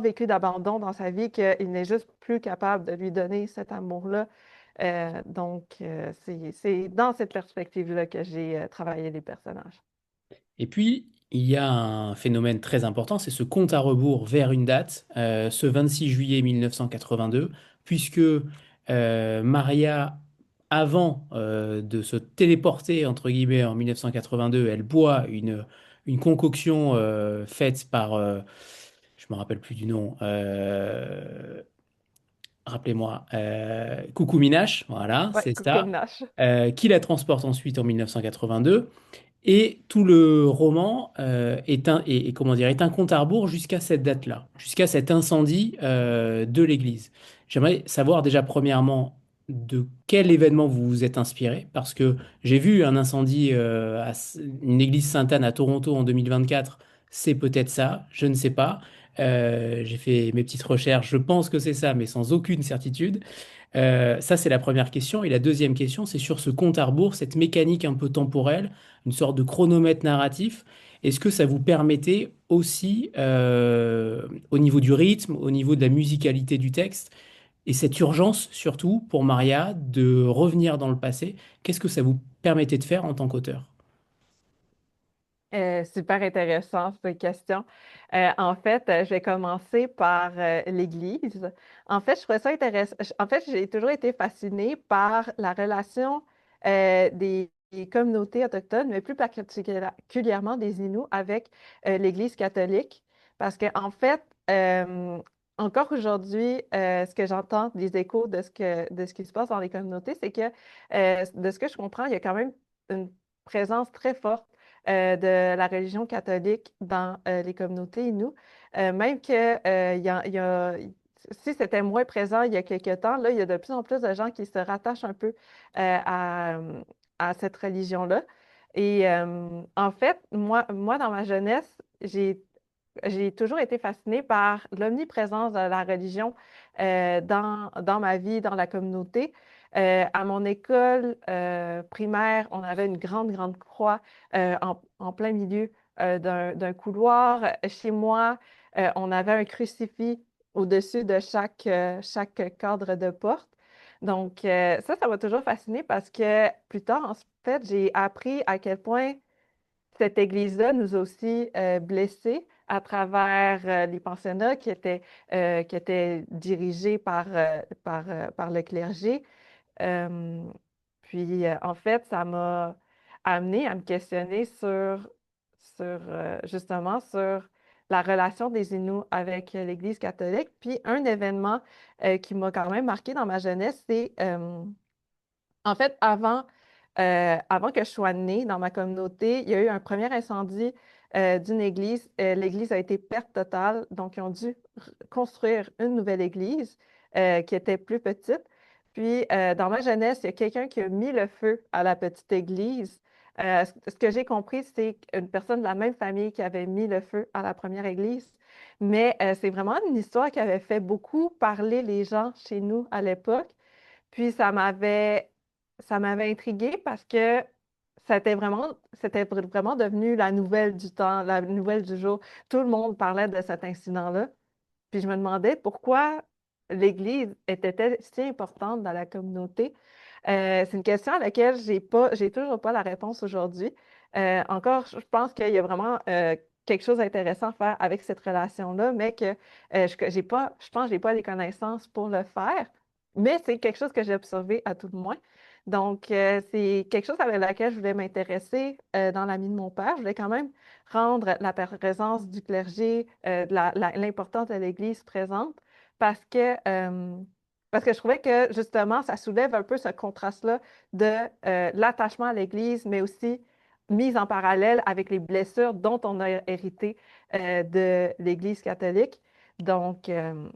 vécu d'abandon dans sa vie qu'il n'est juste plus capable de lui donner cet amour-là. C'est dans cette perspective-là que j'ai travaillé les personnages. Et puis, il y a un phénomène très important, c'est ce compte à rebours vers une date, ce 26 juillet 1982, puisque Maria, avant de se téléporter, entre guillemets, en 1982, elle boit une concoction faite par, je ne me rappelle plus du nom, rappelez-moi, Coucou Minache, voilà, Ouais, c'est comme ça, Nash. qui la transporte ensuite en 1982. Et tout le roman comment dire, est un compte à rebours jusqu'à cette date-là, jusqu'à cet incendie de l'église. J'aimerais savoir déjà premièrement de quel événement vous vous êtes inspiré, parce que j'ai vu un incendie une église Sainte-Anne à Toronto en 2024. C'est peut-être ça, je ne sais pas. J'ai fait mes petites recherches, je pense que c'est ça, mais sans aucune certitude. Ça, c'est la première question. Et la deuxième question, c'est sur ce compte à rebours, cette mécanique un peu temporelle, une sorte de chronomètre narratif. Est-ce que ça vous permettait aussi, au niveau du rythme, au niveau de la musicalité du texte, et cette urgence surtout pour Maria de revenir dans le passé, qu'est-ce que ça vous permettait de faire en tant qu'auteur? Super intéressant, cette question. En fait, je vais commencer par l'Église. En fait, je trouvais ça intéressant. En fait, j'ai toujours été fascinée par la relation des communautés autochtones, mais plus particulièrement des Inuits avec l'Église catholique. Parce qu'en fait, encore aujourd'hui, ce que j'entends des échos de ce qui se passe dans les communautés, c'est que, de ce que je comprends, il y a quand même une présence très forte de la religion catholique dans les communautés Inuit. Même que si c'était moins présent il y a quelques temps, là, il y a de plus en plus de gens qui se rattachent un peu à cette religion-là. Et en fait, moi, dans ma jeunesse, j'ai toujours été fascinée par l'omniprésence de la religion dans ma vie, dans la communauté. À mon école primaire, on avait une grande, grande croix en plein milieu d'un couloir. Chez moi, on avait un crucifix au-dessus de chaque cadre de porte. Donc, ça m'a toujours fascinée parce que plus tard, en fait, j'ai appris à quel point cette église-là nous a aussi blessés à travers les pensionnats qui étaient dirigés par le clergé. Euh, en fait, ça m'a amené à me questionner justement sur la relation des Inuits avec l'Église catholique. Puis un événement qui m'a quand même marqué dans ma jeunesse, c'est en fait, avant que je sois née dans ma communauté, il y a eu un premier incendie d'une église. L'église a été perte totale, donc ils ont dû construire une nouvelle église qui était plus petite. Puis, dans ma jeunesse, il y a quelqu'un qui a mis le feu à la petite église. Ce que j'ai compris, c'est une personne de la même famille qui avait mis le feu à la première église. Mais c'est vraiment une histoire qui avait fait beaucoup parler les gens chez nous à l'époque. Puis ça m'avait intriguée parce que c'était vraiment devenu la nouvelle du temps, la nouvelle du jour. Tout le monde parlait de cet incident-là. Puis je me demandais pourquoi l'Église était si importante dans la communauté. C'est une question à laquelle j'ai toujours pas la réponse aujourd'hui. Encore, je pense qu'il y a vraiment quelque chose d'intéressant à faire avec cette relation-là, mais que je pense que j'ai pas les connaissances pour le faire. Mais c'est quelque chose que j'ai observé à tout le moins. Donc, c'est quelque chose avec laquelle je voulais m'intéresser dans la vie de mon père. Je voulais quand même rendre la présence du clergé, l'importance de l'Église présente, parce que, euh, parce que je trouvais que justement, ça soulève un peu ce contraste-là de l'attachement à l'Église, mais aussi mise en parallèle avec les blessures dont on a hérité de l'Église catholique. Donc, euh,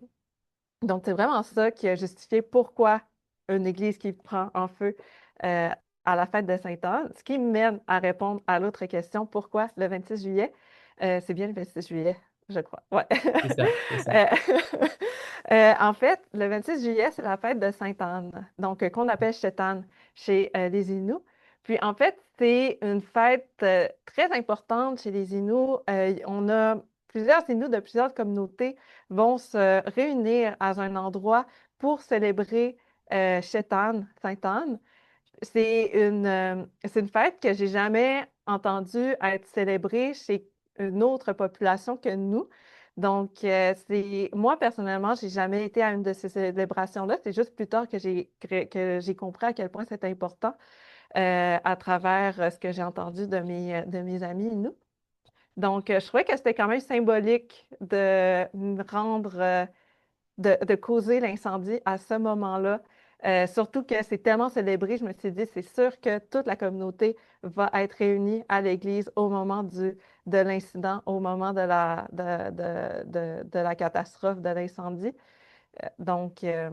donc, c'est vraiment ça qui a justifié pourquoi une église qui prend en feu euh, à la fête de Sainte-Anne. Ce qui mène à répondre à l'autre question, pourquoi le 26 juillet? C'est bien le 26 juillet, je crois. Ouais. C'est ça, c'est ça. Euh, en fait, le 26 juillet, c'est la fête de Sainte-Anne, donc qu'on appelle Chétane chez les Inuits. Puis en fait, c'est une fête très importante chez les Inuits. On a plusieurs Inuits de plusieurs communautés vont se réunir à un endroit pour célébrer Sainte-Anne. C'est une fête que j'ai jamais entendue être célébrée chez une autre population que nous. Donc, moi, personnellement, j'ai jamais été à une de ces célébrations-là. C'est juste plus tard que j'ai compris à quel point c'était important à travers ce que j'ai entendu de mes amis, nous. Donc, je trouvais que c'était quand même symbolique de rendre de causer l'incendie à ce moment-là. Surtout que c'est tellement célébré, je me suis dit, c'est sûr que toute la communauté va être réunie à l'église au moment de l'incident, au moment de la catastrophe, de l'incendie. Euh, donc, euh,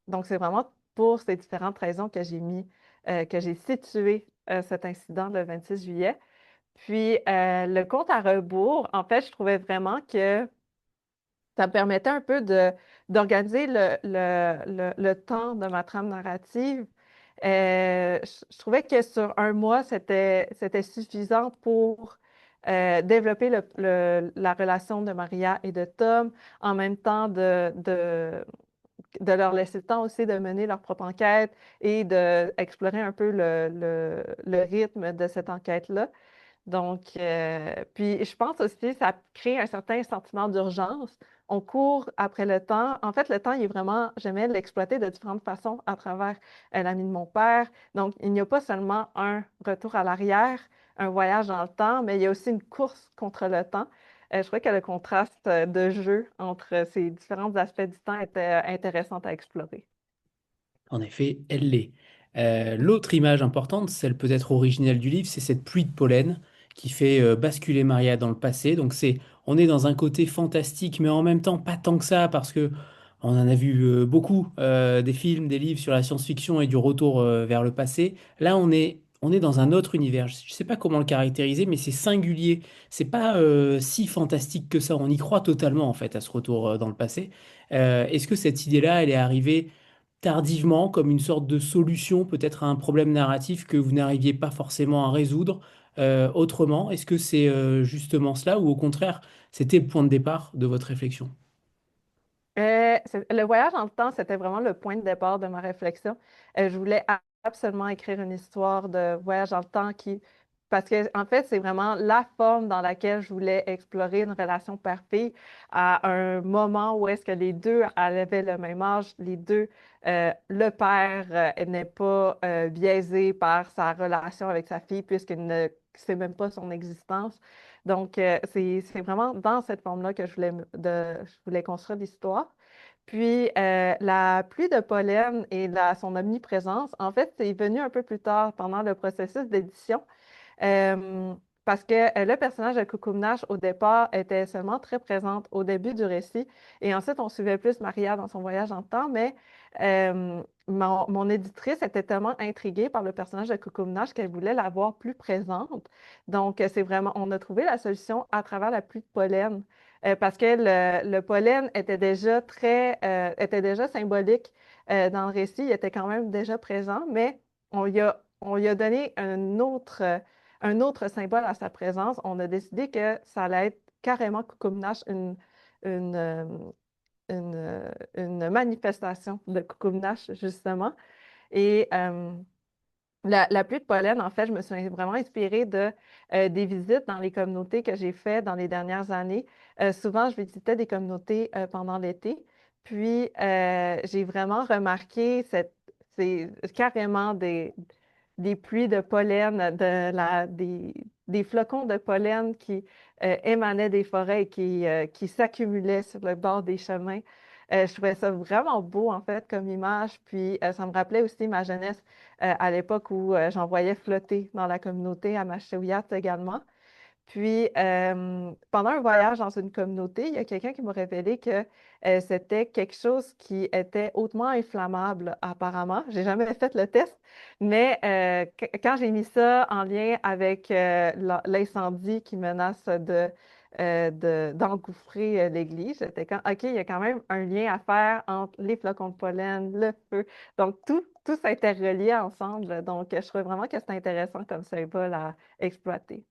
donc, c'est vraiment pour ces différentes raisons que j'ai situé cet incident le 26 juillet. Puis, le compte à rebours, en fait, je trouvais vraiment que ça me permettait un peu d'organiser le temps de ma trame narrative. Je trouvais que sur un mois, c'était suffisant pour développer la relation de Maria et de Tom, en même temps de leur laisser le temps aussi de mener leur propre enquête et d'explorer un peu le rythme de cette enquête-là. Donc, puis je pense aussi ça crée un certain sentiment d'urgence. On court après le temps. En fait, le temps, il est vraiment, j'aimais l'exploiter de différentes façons à travers l'ami de mon père. Donc, il n'y a pas seulement un retour à l'arrière, un voyage dans le temps, mais il y a aussi une course contre le temps. Je trouvais que le contraste de jeu entre ces différents aspects du temps était intéressant à explorer. En effet, elle l'est. L'autre image importante, celle peut-être originelle du livre, c'est cette pluie de pollen qui fait basculer Maria dans le passé. Donc on est dans un côté fantastique, mais en même temps pas tant que ça, parce que on en a vu beaucoup, des films, des livres sur la science-fiction et du retour vers le passé. Là, on est dans un autre univers. Je ne sais pas comment le caractériser, mais c'est singulier. C'est pas si fantastique que ça. On y croit totalement en fait à ce retour dans le passé. Est-ce que cette idée-là, elle est arrivée tardivement comme une sorte de solution peut-être à un problème narratif que vous n'arriviez pas forcément à résoudre autrement? Est-ce que c'est justement cela ou au contraire, c'était le point de départ de votre réflexion? Le voyage dans le temps, c'était vraiment le point de départ de ma réflexion. Je voulais absolument écrire une histoire de voyage dans le temps parce que, en fait, c'est vraiment la forme dans laquelle je voulais explorer une relation père-fille à un moment où est-ce que les deux avaient le même âge, les deux, le père n'est pas biaisé par sa relation avec sa fille puisqu'il ne sait même pas son existence. Donc, c'est vraiment dans cette forme-là que je voulais construire l'histoire. Puis, la pluie de pollen et son omniprésence, en fait, c'est venu un peu plus tard pendant le processus d'édition. Euh, Parce que le personnage de Cucumnash, au départ, était seulement très présente au début du récit. Et ensuite, on suivait plus Maria dans son voyage en temps. Mais mon éditrice était tellement intriguée par le personnage de Cucumnash qu'elle voulait la voir plus présente. Donc, c'est vraiment, on a trouvé la solution à travers la pluie de pollen. Parce que le pollen était déjà symbolique dans le récit. Il était quand même déjà présent, mais on y a on lui a donné un autre symbole à sa présence. On a décidé que ça allait être carrément Kukumnash, une, euh, une manifestation de Kukumnash, justement. Et la pluie de pollen, en fait, je me suis vraiment inspirée des visites dans les communautés que j'ai faites dans les dernières années. Souvent, je visitais des communautés pendant l'été. Puis, j'ai vraiment remarqué c'est carrément des pluies de pollen, des flocons de pollen qui émanaient des forêts et qui s'accumulaient sur le bord des chemins. Je trouvais ça vraiment beau, en fait, comme image. Puis, ça me rappelait aussi ma jeunesse à l'époque où j'en voyais flotter dans la communauté à Machewiyat également. Puis, pendant un voyage dans une communauté, il y a quelqu'un qui m'a révélé que c'était quelque chose qui était hautement inflammable, apparemment. J'ai jamais fait le test, mais quand j'ai mis ça en lien avec l'incendie qui menace d'engouffrer l'église, j'étais quand, OK, il y a quand même un lien à faire entre les flocons de pollen, le feu. Donc, tout ça était relié ensemble. Donc, je trouve vraiment que c'est intéressant comme symbole à exploiter.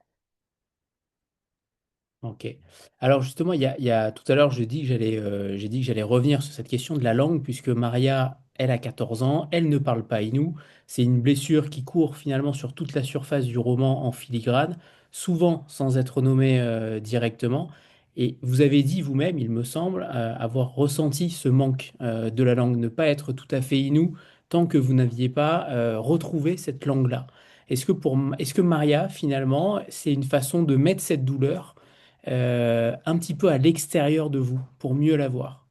Ok. Alors justement, tout à l'heure, j'ai dit que j'allais revenir sur cette question de la langue, puisque Maria, elle a 14 ans, elle ne parle pas Aïnou. C'est une blessure qui court finalement sur toute la surface du roman en filigrane, souvent sans être nommée directement. Et vous avez dit vous-même, il me semble, avoir ressenti ce manque de la langue, ne pas être tout à fait Inou tant que vous n'aviez pas retrouvé cette langue-là. Est-ce que Maria, finalement, c'est une façon de mettre cette douleur un petit peu à l'extérieur de vous pour mieux la voir?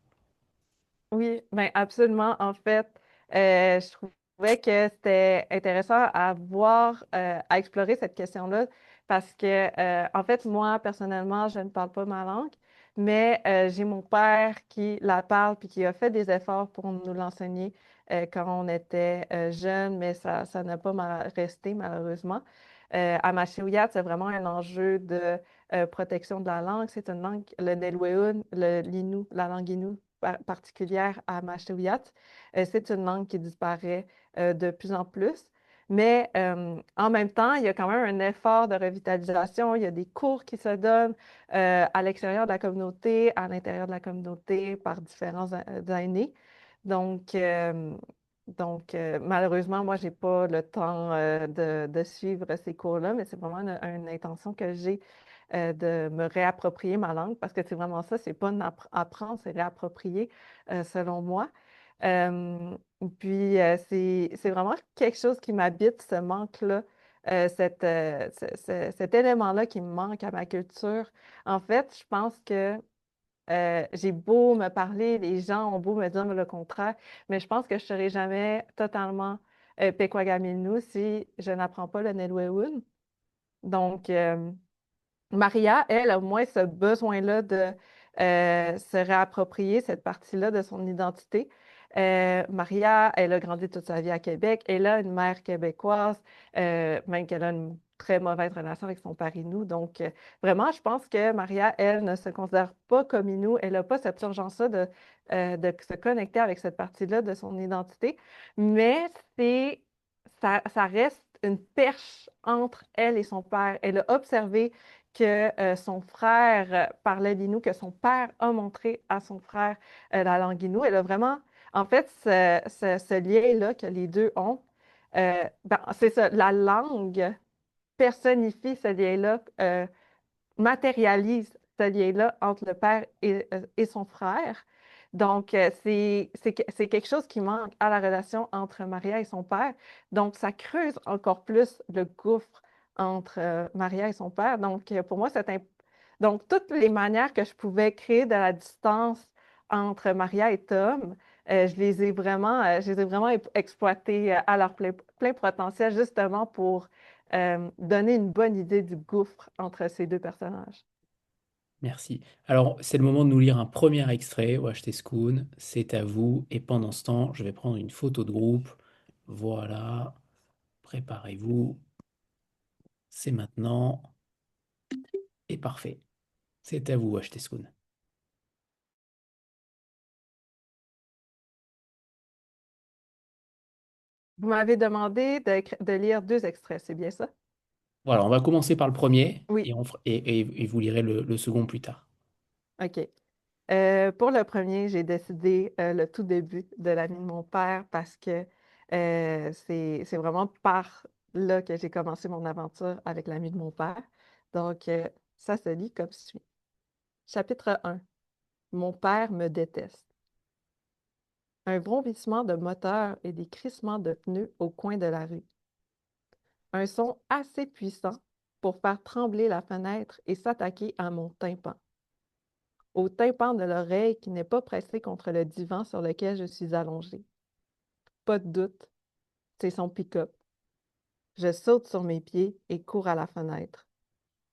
Oui, ben absolument. En fait, je trouvais que c'était intéressant à voir, à explorer cette question-là parce que, en fait, moi, personnellement, je ne parle pas ma langue, mais j'ai mon père qui la parle puis qui a fait des efforts pour nous l'enseigner quand on était jeune, mais ça n'a pas resté malheureusement. À Machewiyat, c'est vraiment un enjeu de protection de la langue. C'est une langue, le Nelwéun, le l'Innu, la langue Innu particulière à Mashtouyat. C'est une langue qui disparaît de plus en plus. Mais en même temps, il y a quand même un effort de revitalisation. Il y a des cours qui se donnent à l'extérieur de la communauté, à l'intérieur de la communauté par différents aînés. Donc, malheureusement, moi, je n'ai pas le temps de suivre ces cours-là, mais c'est vraiment une intention que j'ai de me réapproprier ma langue parce que c'est vraiment ça, c'est pas apprendre, c'est réapproprier, selon moi. Euh, Puis, c'est vraiment quelque chose qui m'habite, ce manque-là, cet élément-là qui me manque à ma culture. En fait, je pense que j'ai beau me parler, les gens ont beau me dire le contraire, mais je pense que je ne serai jamais totalement Pequagamilnou si je n'apprends pas le Nelwewun. Donc, Maria, elle, a moins ce besoin-là de se réapproprier cette partie-là de son identité. Maria, elle a grandi toute sa vie à Québec. Elle a une mère québécoise, même qu'elle a une très mauvaise relation avec son père Inou. Donc, vraiment, je pense que Maria, elle, ne se considère pas comme Inou. Elle n'a pas cette urgence-là de se connecter avec cette partie-là de son identité. Mais ça reste une perche entre elle et son père. Elle a observé que son frère parlait l'inou, que son père a montré à son frère la langue inou. Elle a vraiment, en fait, ce lien-là que les deux ont, ben, c'est ça, la langue personnifie ce lien-là, matérialise ce lien-là entre le père et son frère. Donc, c'est quelque chose qui manque à la relation entre Maria et son père. Donc, ça creuse encore plus le gouffre entre Maria et son père. Donc, pour moi, donc, toutes les manières que je pouvais créer de la distance entre Maria et Tom, je les ai vraiment exploitées à leur plein potentiel, justement pour donner une bonne idée du gouffre entre ces deux personnages. Merci. Alors, c'est le moment de nous lire un premier extrait. Washteskun, c'est à vous. Et pendant ce temps, je vais prendre une photo de groupe. Voilà. Préparez-vous. C'est maintenant. Et parfait. C'est à vous, Washteskun. Vous m'avez demandé de lire deux extraits, c'est bien ça? Voilà, on va commencer par le premier Oui, et, et vous lirez le second plus tard. OK. Pour le premier, j'ai décidé le tout début de l'ami de mon père parce que c'est vraiment par là que j'ai commencé mon aventure avec l'ami de mon père. Donc, ça se lit comme suit. Chapitre 1. Mon père me déteste. Un vrombissement de moteur et des crissements de pneus au coin de la rue. Un son assez puissant pour faire trembler la fenêtre et s'attaquer à mon tympan. Au tympan de l'oreille qui n'est pas pressé contre le divan sur lequel je suis allongée. Pas de doute, c'est son pick-up. Je saute sur mes pieds et cours à la fenêtre.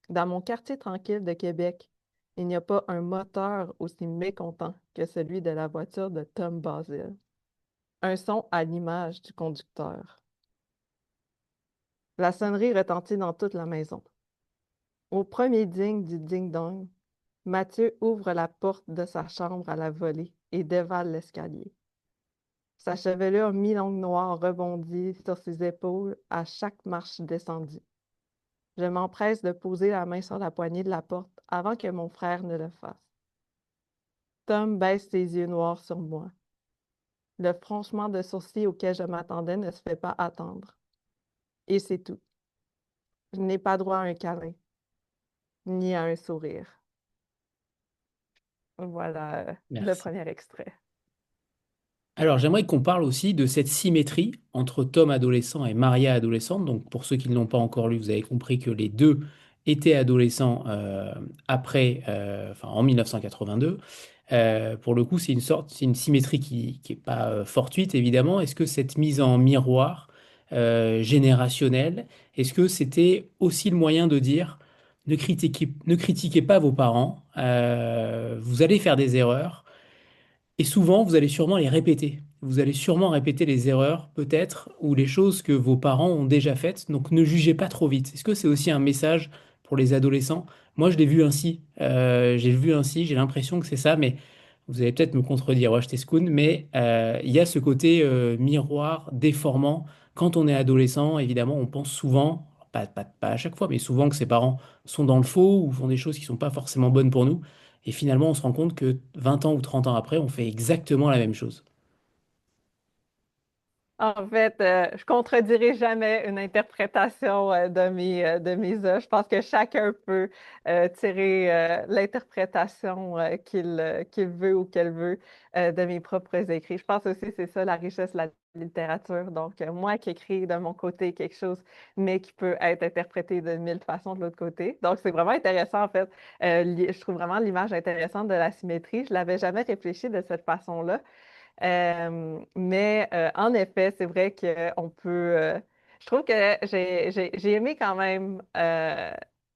Dans mon quartier tranquille de Québec, il n'y a pas un moteur aussi mécontent que celui de la voiture de Tom Basil. Un son à l'image du conducteur. La sonnerie retentit dans toute la maison. Au premier ding du ding-dong, Mathieu ouvre la porte de sa chambre à la volée et dévale l'escalier. Sa chevelure mi-longue noire rebondit sur ses épaules à chaque marche descendue. Je m'empresse de poser la main sur la poignée de la porte avant que mon frère ne le fasse. Tom baisse ses yeux noirs sur moi. Le fronçement de sourcils auquel je m'attendais ne se fait pas attendre. Et c'est tout. Je n'ai pas droit à un câlin, ni à un sourire. Voilà le Merci. premier extrait. Alors, j'aimerais qu'on parle aussi de cette symétrie entre Tom adolescent et Maria adolescente. Donc, pour ceux qui ne l'ont pas encore lu, vous avez compris que les deux étaient adolescents enfin, en 1982. Pour le coup, c'est une symétrie qui n'est pas fortuite, évidemment. Est-ce que cette mise en miroir générationnelle, est-ce que c'était aussi le moyen de dire ne critiquez pas vos parents, vous allez faire des erreurs? Et souvent, vous allez sûrement les répéter. Vous allez sûrement répéter les erreurs, peut-être, ou les choses que vos parents ont déjà faites. Donc, ne jugez pas trop vite. Est-ce que c'est aussi un message pour les adolescents? Moi, je l'ai vu ainsi. J'ai vu ainsi. J'ai l'impression que c'est ça, mais vous allez peut-être me contredire, Roche Tescoun, mais il y a ce côté miroir déformant. Quand on est adolescent, évidemment, on pense souvent, pas à chaque fois, mais souvent que ses parents sont dans le faux ou font des choses qui sont pas forcément bonnes pour nous. Et finalement, on se rend compte que 20 ans ou 30 ans après, on fait exactement la même chose. En fait, je contredirai jamais une interprétation de mes œuvres. Je pense que chacun peut tirer l'interprétation qu'il veut ou qu'elle veut de mes propres écrits. Je pense aussi que c'est ça la richesse de la littérature. Donc, moi qui écris de mon côté quelque chose, mais qui peut être interprété de mille façons de l'autre côté. Donc, c'est vraiment intéressant, en fait. Je trouve vraiment l'image intéressante de la symétrie. Je l'avais jamais réfléchi de cette façon-là. Mais en effet, c'est vrai qu'on peut. Je trouve que j'ai aimé quand même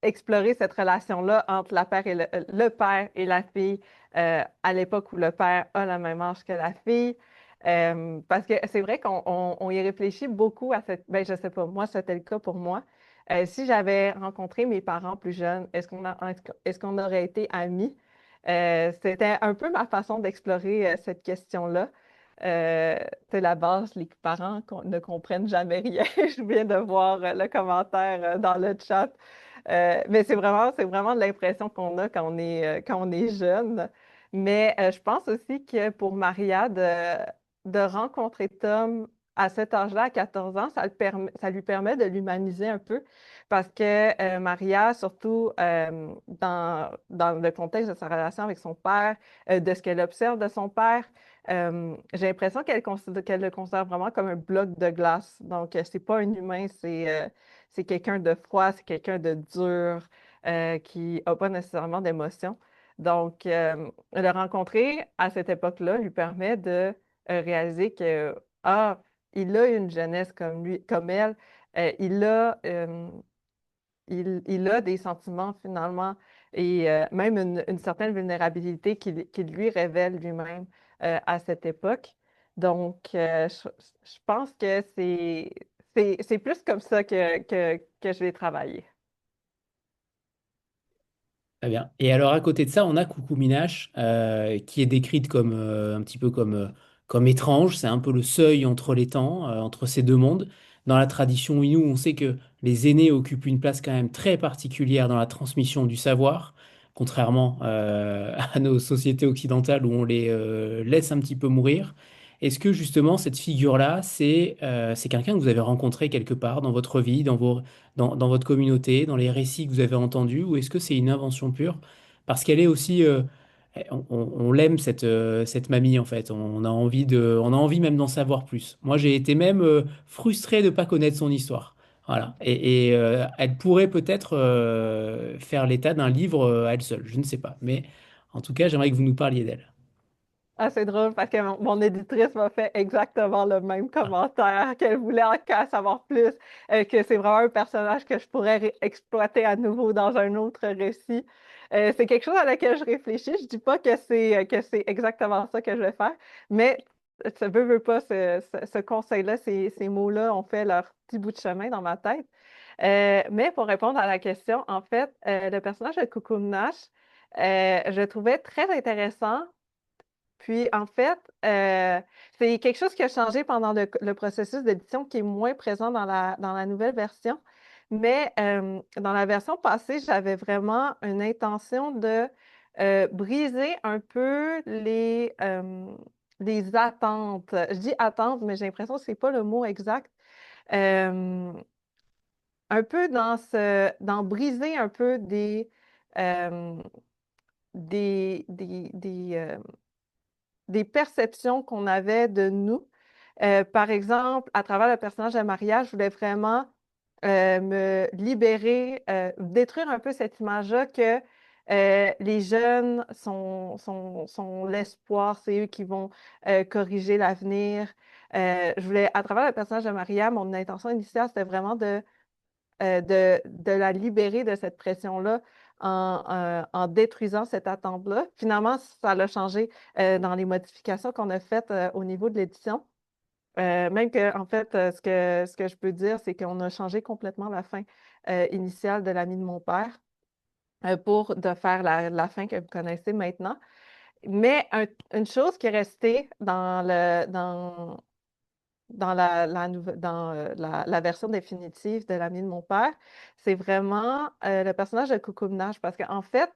explorer cette relation-là entre le père et la fille à l'époque où le père a le même âge que la fille. Parce que c'est vrai qu'on y réfléchit beaucoup à cette. Ben, je sais pas, moi, c'était le cas pour moi. Si j'avais rencontré mes parents plus jeunes, est-ce qu'on aurait été amis? C'était un peu ma façon d'explorer cette question-là. C'est la base, les parents ne comprennent jamais rien. Je viens de voir le commentaire dans le chat. Mais c'est vraiment de l'impression qu'on a quand on est jeune. Mais je pense aussi que pour Maria, de rencontrer Tom à cet âge-là, à 14 ans, ça lui permet de l'humaniser un peu parce que Maria, surtout dans le contexte de sa relation avec son père, de ce qu'elle observe de son père, j'ai l'impression qu'elle le considère vraiment comme un bloc de glace. Donc, c'est pas un humain, c'est quelqu'un de froid, c'est quelqu'un de dur, qui n'a pas nécessairement d'émotion. Donc, le rencontrer à cette époque-là lui permet de réaliser que, ah, il a une jeunesse comme lui, comme elle. Il a des sentiments finalement et même une certaine vulnérabilité qu'il lui révèle lui-même à cette époque. Donc, je pense que c'est plus comme ça que je vais travailler. Très bien. Et alors, à côté de ça, on a Coucou Minache, qui est décrite comme un petit peu comme, comme étrange. C'est un peu le seuil entre les temps, entre ces deux mondes. Dans la tradition Innu, on sait que les aînés occupent une place quand même très particulière dans la transmission du savoir, contrairement à nos sociétés occidentales où on les laisse un petit peu mourir. Est-ce que justement cette figure-là, c'est quelqu'un que vous avez rencontré quelque part dans votre vie, dans votre communauté, dans les récits que vous avez entendus, ou est-ce que c'est une invention pure? Parce qu'elle est aussi, on l'aime cette mamie en fait. On a envie même d'en savoir plus. Moi, j'ai été même frustré de ne pas connaître son histoire. Voilà. Et elle pourrait peut-être faire l'état d'un livre à elle seule. Je ne sais pas. Mais en tout cas, j'aimerais que vous nous parliez d'elle. Ah, c'est drôle parce que mon éditrice m'a fait exactement le même commentaire, qu'elle voulait en savoir plus, que c'est vraiment un personnage que je pourrais exploiter à nouveau dans un autre récit. C'est quelque chose à laquelle je réfléchis. Je dis pas que c'est exactement ça que je vais faire, mais ça veut pas, ce conseil-là, ces mots-là ont fait leur petit bout de chemin dans ma tête. Mais pour répondre à la question, en fait, le personnage de Coucou Nash, je le trouvais très intéressant puis, en fait, c'est quelque chose qui a changé pendant le processus d'édition qui est moins présent dans la nouvelle version. Mais dans la version passée, j'avais vraiment une intention de briser un peu les attentes. Je dis attentes, mais j'ai l'impression que ce n'est pas le mot exact. Euh, un peu dans briser un peu euh, des des perceptions qu'on avait de nous. Par exemple, à travers le personnage de Maria, je voulais vraiment me libérer, détruire un peu cette image-là que les jeunes sont l'espoir, c'est eux qui vont corriger l'avenir. Je voulais, à travers le personnage de Maria, mon intention initiale, c'était vraiment de la libérer de cette pression-là en détruisant cette attente-là. Finalement, ça l'a changé dans les modifications qu'on a faites au niveau de l'édition. Même que, en fait, ce que je peux dire, c'est qu'on a changé complètement la fin initiale de l'ami de mon père pour de faire la fin que vous connaissez maintenant. Mais une chose qui est restée dans la version définitive de l'ami de mon père, c'est vraiment le personnage de Coucou-Minage parce qu'en fait,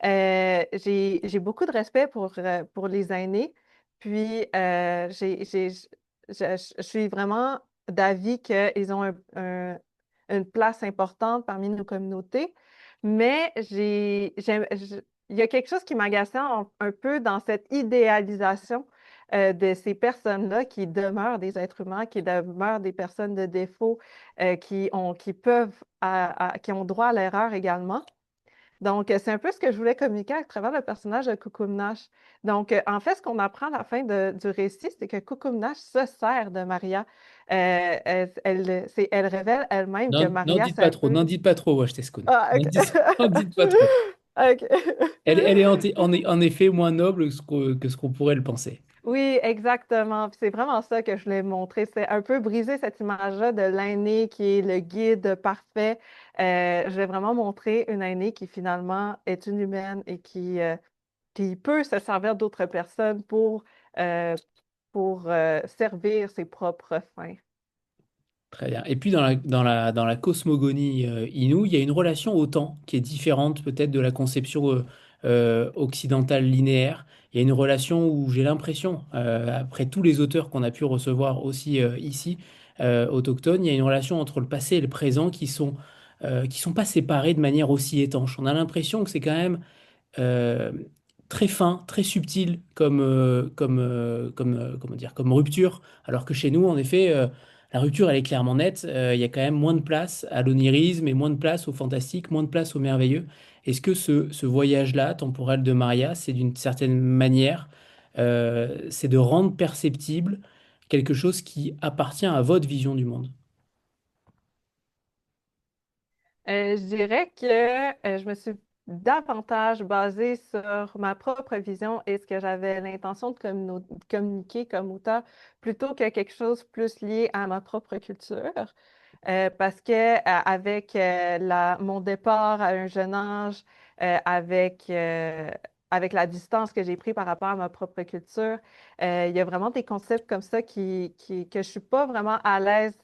j'ai beaucoup de respect pour les aînés, puis je suis vraiment d'avis qu'ils ont une place importante parmi nos communautés, mais il y a quelque chose qui m'agaçait un peu dans cette idéalisation de ces personnes-là qui demeurent des êtres humains, qui demeurent des personnes de défaut, qui peuvent, qui ont droit à l'erreur également. Donc, c'est un peu ce que je voulais communiquer à travers le personnage de Kukumnash. Donc, en fait, ce qu'on apprend à la fin du récit, c'est que Kukumnash se sert de Maria. Elle révèle elle-même que N'en Maria, dites c'est pas un trop, peu... n'en dites pas trop, Washteskoun. Ah, OK. N'en dites pas trop. OK. Elle est en effet moins noble que ce qu'on pourrait le penser. Oui, exactement. Puis c'est vraiment ça que je voulais montrer. C'est un peu briser cette image-là de l'aîné qui est le guide parfait. Je vais vraiment montrer une aînée qui finalement est une humaine et qui peut se servir d'autres personnes euh, pour servir ses propres fins. Très bien. Et puis dans la cosmogonie Innu, il y a une relation au temps qui est différente peut-être de la conception occidentale linéaire. Il y a une relation où j'ai l'impression, après tous les auteurs qu'on a pu recevoir aussi ici, autochtones, il y a une relation entre le passé et le présent qui sont pas séparés de manière aussi étanche. On a l'impression que c'est quand même euh, très fin, très subtil comment dire, comme rupture, alors que chez nous, en effet, la rupture, elle est clairement nette. Il y a quand même moins de place à l'onirisme et moins de place au fantastique, moins de place au merveilleux. Est-ce que ce voyage-là, temporel de Maria, c'est d'une certaine manière, c'est de rendre perceptible quelque chose qui appartient à votre vision du monde? Je dirais que je me suis davantage basée sur ma propre vision et ce que j'avais l'intention de communiquer comme auteur plutôt que quelque chose plus lié à ma propre culture. Parce que avec mon départ à un jeune âge, avec avec la distance que j'ai pris par rapport à ma propre culture. Il y a vraiment des concepts comme ça que je suis pas vraiment à l'aise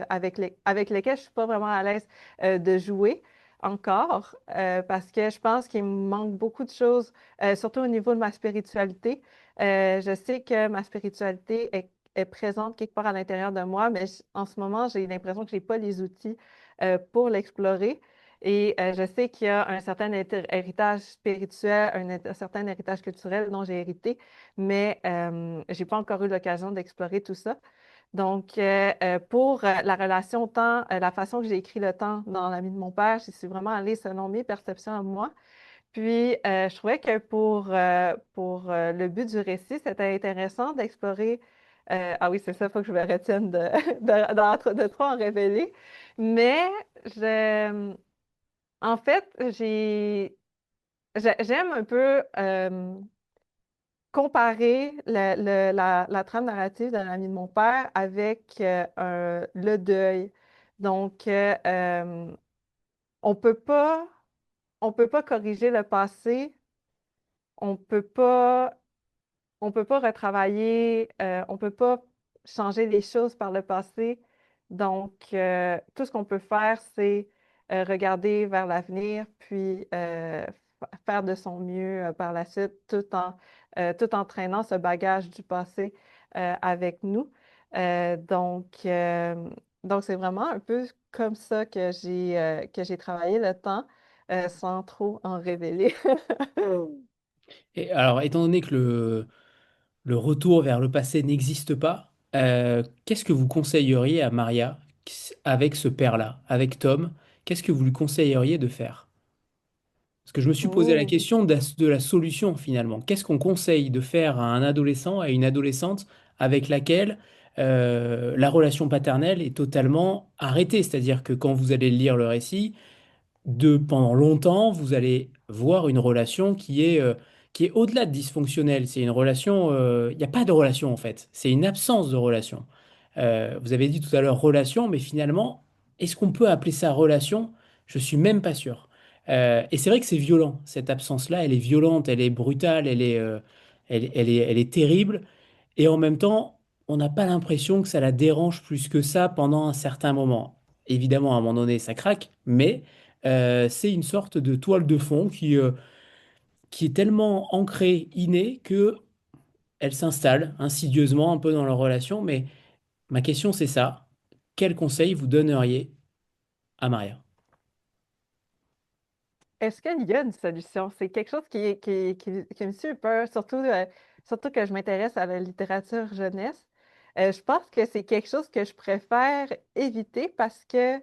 avec lesquels je suis pas vraiment à l'aise de jouer encore, parce que je pense qu'il me manque beaucoup de choses, surtout au niveau de ma spiritualité. Je sais que ma spiritualité est présente quelque part à l'intérieur de moi, mais en ce moment, j'ai l'impression que je n'ai pas les outils pour l'explorer. Et je sais qu'il y a un certain héritage spirituel, un certain héritage culturel dont j'ai hérité, mais je n'ai pas encore eu l'occasion d'explorer tout ça. Donc, pour la relation temps, la façon que j'ai écrit le temps dans La vie de mon père, j'y suis vraiment allée selon mes perceptions à moi. Puis, je trouvais que pour le but du récit, c'était intéressant d'explorer. Ah oui, c'est ça, il faut que je me retienne de trop en révéler. Mais je, en fait, j'aime un peu comparer la trame narrative de l'ami de mon père avec le deuil. Donc, on peut pas, on peut pas corriger le passé, on peut pas on peut pas retravailler, on peut pas changer les choses par le passé. Donc, tout ce qu'on peut faire, c'est regarder vers l'avenir, puis faire de son mieux par la suite, tout en traînant ce bagage du passé avec nous. Euh, donc, euh, donc, c'est vraiment un peu comme ça que j'ai travaillé le temps, sans trop en révéler. Et alors, étant donné que le retour vers le passé n'existe pas, qu'est-ce que vous conseilleriez à Maria avec ce père-là, avec Tom? Qu'est-ce que vous lui conseilleriez de faire? Parce que je me suis posé la Ouh. question de la solution finalement. Qu'est-ce qu'on conseille de faire à un adolescent, à une adolescente avec laquelle la relation paternelle est totalement arrêtée? C'est-à-dire que quand vous allez lire le récit, pendant longtemps, vous allez voir une relation qui est au-delà de dysfonctionnelle. C'est une relation, il n'y a pas de relation en fait. C'est une absence de relation. Vous avez dit tout à l'heure relation, mais finalement, est-ce qu'on peut appeler ça relation? Je suis même pas sûr. Et c'est vrai que c'est violent, cette absence-là, elle est violente, elle est brutale, elle est terrible. Et en même temps, on n'a pas l'impression que ça la dérange plus que ça pendant un certain moment. Évidemment, à un moment donné, ça craque, mais c'est une sorte de toile de fond qui est tellement ancrée, innée, que elle s'installe insidieusement un peu dans leur relation. Mais ma question, c'est ça. Quel conseil vous donneriez à Maria? Est-ce qu'il y a une solution? C'est quelque chose qui me suit peur, surtout que je m'intéresse à la littérature jeunesse. Je pense que c'est quelque chose que je préfère éviter parce que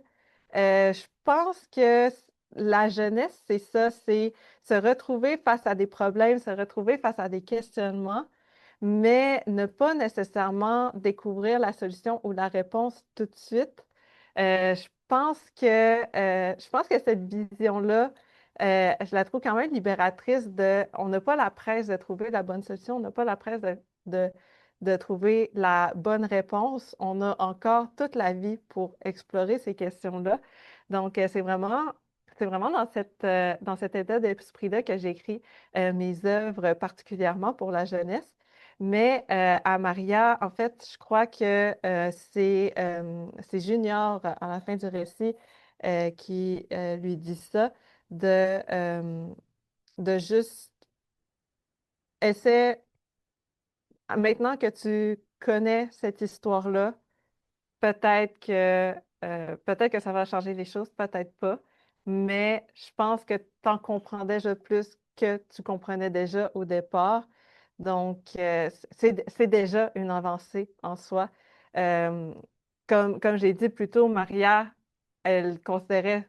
je pense que la jeunesse, c'est ça, c'est se retrouver face à des problèmes, se retrouver face à des questionnements, mais ne pas nécessairement découvrir la solution ou la réponse tout de suite. Je pense que cette vision-là, je la trouve quand même libératrice on n'a pas la presse de trouver la bonne solution, on n'a pas la presse de, de trouver la bonne réponse. On a encore toute la vie pour explorer ces questions-là. Donc, c'est vraiment dans cet état d'esprit-là que j'écris mes œuvres, particulièrement pour la jeunesse. Mais à Maria, en fait, je crois que c'est Junior à la fin du récit qui lui dit ça, de, euh, de juste essayer, maintenant que tu connais cette histoire-là, peut-être que ça va changer les choses, peut-être pas, mais je pense que tu en comprends déjà plus que tu comprenais déjà au départ. Donc, c'est déjà une avancée en soi. Euh, comme j'ai dit plus tôt, Maria, elle considérait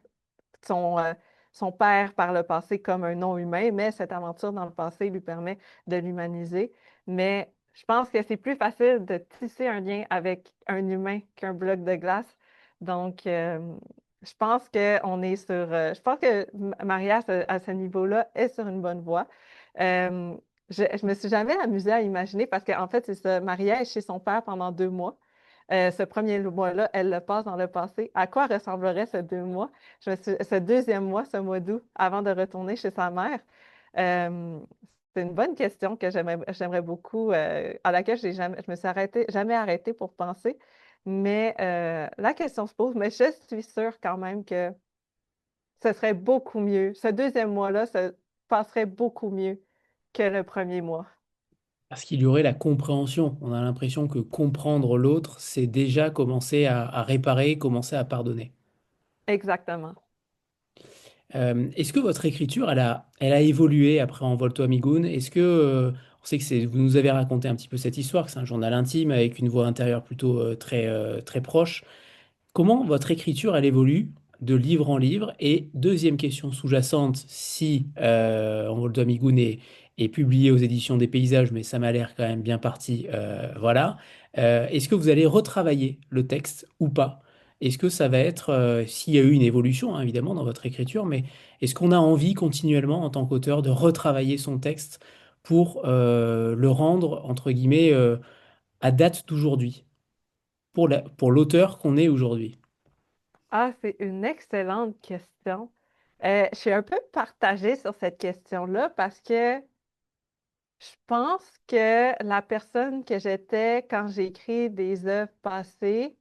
son, euh, son père par le passé comme un non-humain, mais cette aventure dans le passé lui permet de l'humaniser. Mais je pense que c'est plus facile de tisser un lien avec un humain qu'un bloc de glace. Donc, je pense que Maria, à ce niveau-là, est sur une bonne voie. Euh, je me suis jamais amusée à imaginer parce qu'en fait, c'est ça, Maria est chez son père pendant 2 mois. Ce premier mois-là, elle le passe dans le passé. À quoi ressemblerait ce 2 mois? Ce deuxième mois, ce mois d'août, avant de retourner chez sa mère? Euh, c'est une bonne question que j'aimerais beaucoup, à laquelle je me suis jamais arrêtée pour penser. Mais la question se pose, mais je suis sûre quand même que ce serait beaucoup mieux. Ce deuxième mois-là, ça passerait beaucoup mieux que le premier mois. Parce qu'il y aurait la compréhension. On a l'impression que comprendre l'autre, c'est déjà commencer à réparer, commencer à pardonner. Exactement. Est-ce que votre écriture, elle a évolué après Envol-toi Migoun? Est-ce que, on sait que vous nous avez raconté un petit peu cette histoire, que c'est un journal intime avec une voix intérieure plutôt très proche. Comment votre écriture, elle évolue de livre en livre? Et deuxième question sous-jacente, si Envol-toi Migoun est publié aux éditions des Paysages, mais ça m'a l'air quand même bien parti, voilà. Est-ce que vous allez retravailler le texte ou pas? Est-ce que ça va être, s'il y a eu une évolution, hein, évidemment, dans votre écriture, mais est-ce qu'on a envie continuellement, en tant qu'auteur, de retravailler son texte pour le rendre, entre guillemets, à date d'aujourd'hui, pour l'auteur qu'on est aujourd'hui? Ah, c'est une excellente question. Je suis un peu partagée sur cette question-là parce que je pense que la personne que j'étais quand j'ai écrit des œuvres passées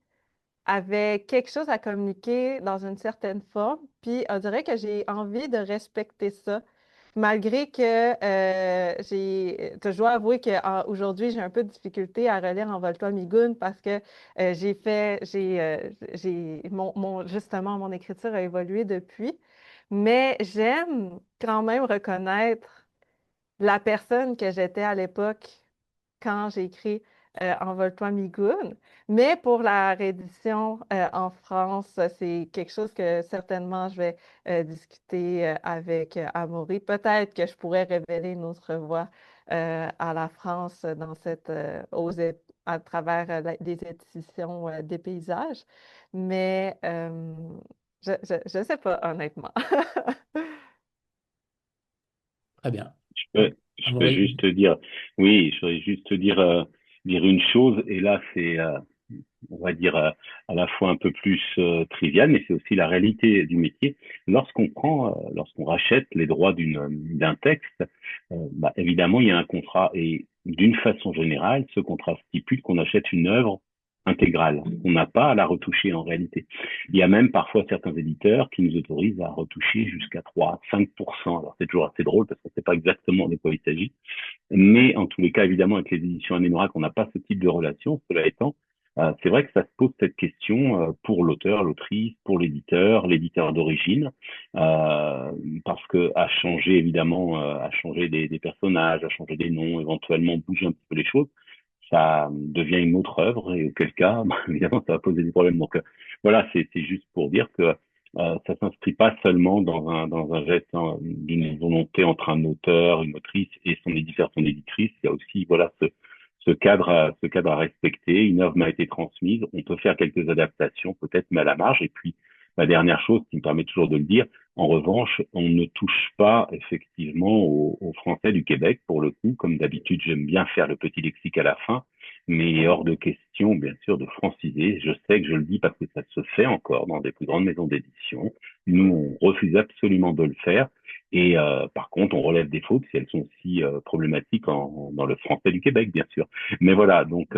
avait quelque chose à communiquer dans une certaine forme, puis on dirait que j'ai envie de respecter ça. Malgré que je dois avouer qu'aujourd'hui, j'ai un peu de difficulté à relire Envol-toi Migoun parce que justement, mon écriture a évolué depuis. Mais j'aime quand même reconnaître la personne que j'étais à l'époque quand j'ai écrit Envol-toi Migoun. Mais pour la réédition en France, c'est quelque chose que certainement je vais discuter avec Amaury. Peut-être que je pourrais révéler une autre voix à la France dans à travers des éditions des paysages. Mais je sais pas, honnêtement. Très bien. Je peux Amaury, juste te dire, oui, je voudrais juste te dire, dire une chose, et là, c'est, on va dire, à la fois un peu plus trivial, mais c'est aussi la réalité du métier. Lorsqu'on rachète les droits d'un texte, bah, évidemment, il y a un contrat, et d'une façon générale, ce contrat stipule qu'on achète une œuvre intégrale. On n'a pas à la retoucher en réalité. Il y a même parfois certains éditeurs qui nous autorisent à retoucher jusqu'à 3, 5%. Alors c'est toujours assez drôle parce qu'on ne sait pas exactement de quoi il s'agit. Mais en tous les cas, évidemment, avec les éditions Anémora, on n'a pas ce type de relation. Cela étant, c'est vrai que ça se pose cette question pour l'auteur, l'autrice, pour l'éditeur d'origine, euh, parce que à changer évidemment, à changer des personnages, à changer des noms, éventuellement bouger un petit peu les choses, ça devient une autre œuvre et auquel cas, bah, évidemment, ça va poser des problèmes. Donc voilà, c'est juste pour dire que ça s'inscrit pas seulement dans un geste hein, d'une volonté entre un auteur, une autrice et son éditeur, son éditrice. Il y a aussi voilà ce cadre à respecter. Une œuvre m'a été transmise. On peut faire quelques adaptations peut-être, mais à la marge. Et puis la dernière chose qui me permet toujours de le dire, en revanche, on ne touche pas effectivement au français du Québec pour le coup. Comme d'habitude, j'aime bien faire le petit lexique à la fin, mais il est hors de question, bien sûr, de franciser. Je sais que je le dis parce que ça se fait encore dans des plus grandes maisons d'édition. Nous, on refuse absolument de le faire. Et par contre, on relève des fautes si elles sont aussi problématiques dans le français du Québec, bien sûr. Mais voilà, donc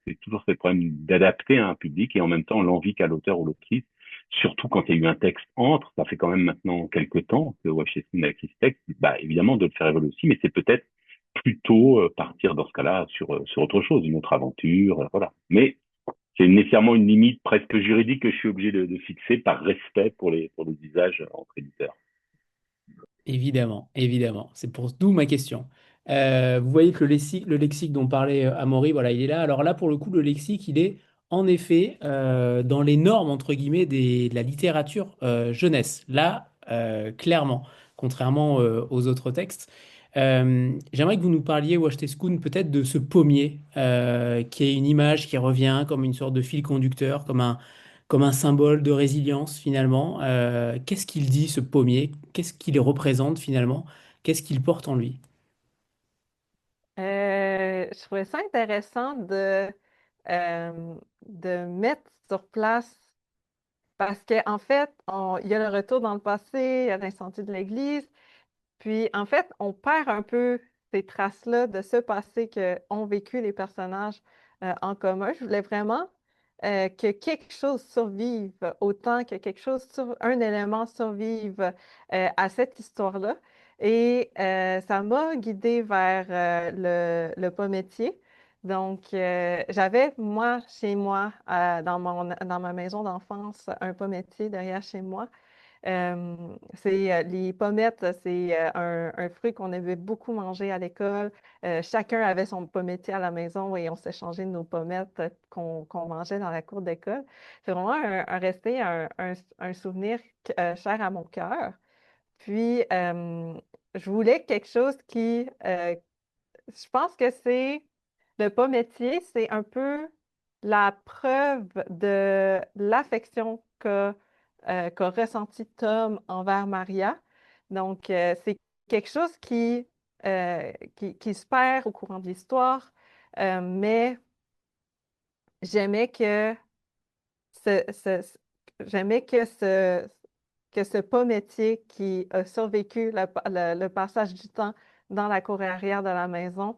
c'est toujours ce problème d'adapter à un public et en même temps l'envie qu'a l'auteur ou l'autrice, surtout quand il y a eu un texte entre, ça fait quand même maintenant quelques temps que Washington a écrit ce texte, bah évidemment de le faire évoluer aussi, mais c'est peut-être plutôt partir dans ce cas-là sur autre chose, une autre aventure, voilà. Mais c'est nécessairement une limite presque juridique que je suis obligé de fixer par respect pour les usages entre éditeurs. évidemment, évidemment. C'est pour d'où ma question. Vous voyez que le lexique dont parlait Amaury, voilà, il est là. Alors là, pour le coup, le lexique, il est en effet dans les normes, entre guillemets, de la littérature jeunesse. Là, clairement, contrairement aux autres textes. J'aimerais que vous nous parliez, Washteskun, peut-être de ce pommier, qui est une image qui revient comme une sorte de fil conducteur, comme un symbole de résilience finalement. Qu'est-ce qu'il dit, ce pommier? Qu'est-ce qu'il représente finalement? Qu'est-ce qu'il porte en lui? Je trouvais ça intéressant de mettre sur place parce qu'en fait, il y a le retour dans le passé, il y a l'incendie de l'église, Puis, en fait, on perd un peu ces traces-là de ce passé qu'ont vécu les personnages en commun. Je voulais vraiment que quelque chose survive, autant que un élément survive à cette histoire-là. Et ça m'a guidée vers le pommier. Donc, j'avais, moi, chez moi, dans ma maison d'enfance, un pommier derrière chez moi. Les pommettes, c'est un fruit qu'on avait beaucoup mangé à l'école. Chacun avait son pommettier à la maison et on s'échangeait nos pommettes qu'on mangeait dans la cour d'école. C'est vraiment resté un souvenir cher à mon cœur. Puis, je voulais quelque chose je pense que c'est le pommettier, c'est un peu la preuve de l'affection qu'a ressenti Tom envers Maria. Donc, c'est quelque chose qui se perd au courant de l'histoire, mais j'aimais que ce, ce- ce- j'aimais que ce pommier qui a survécu le passage du temps dans la cour arrière de la maison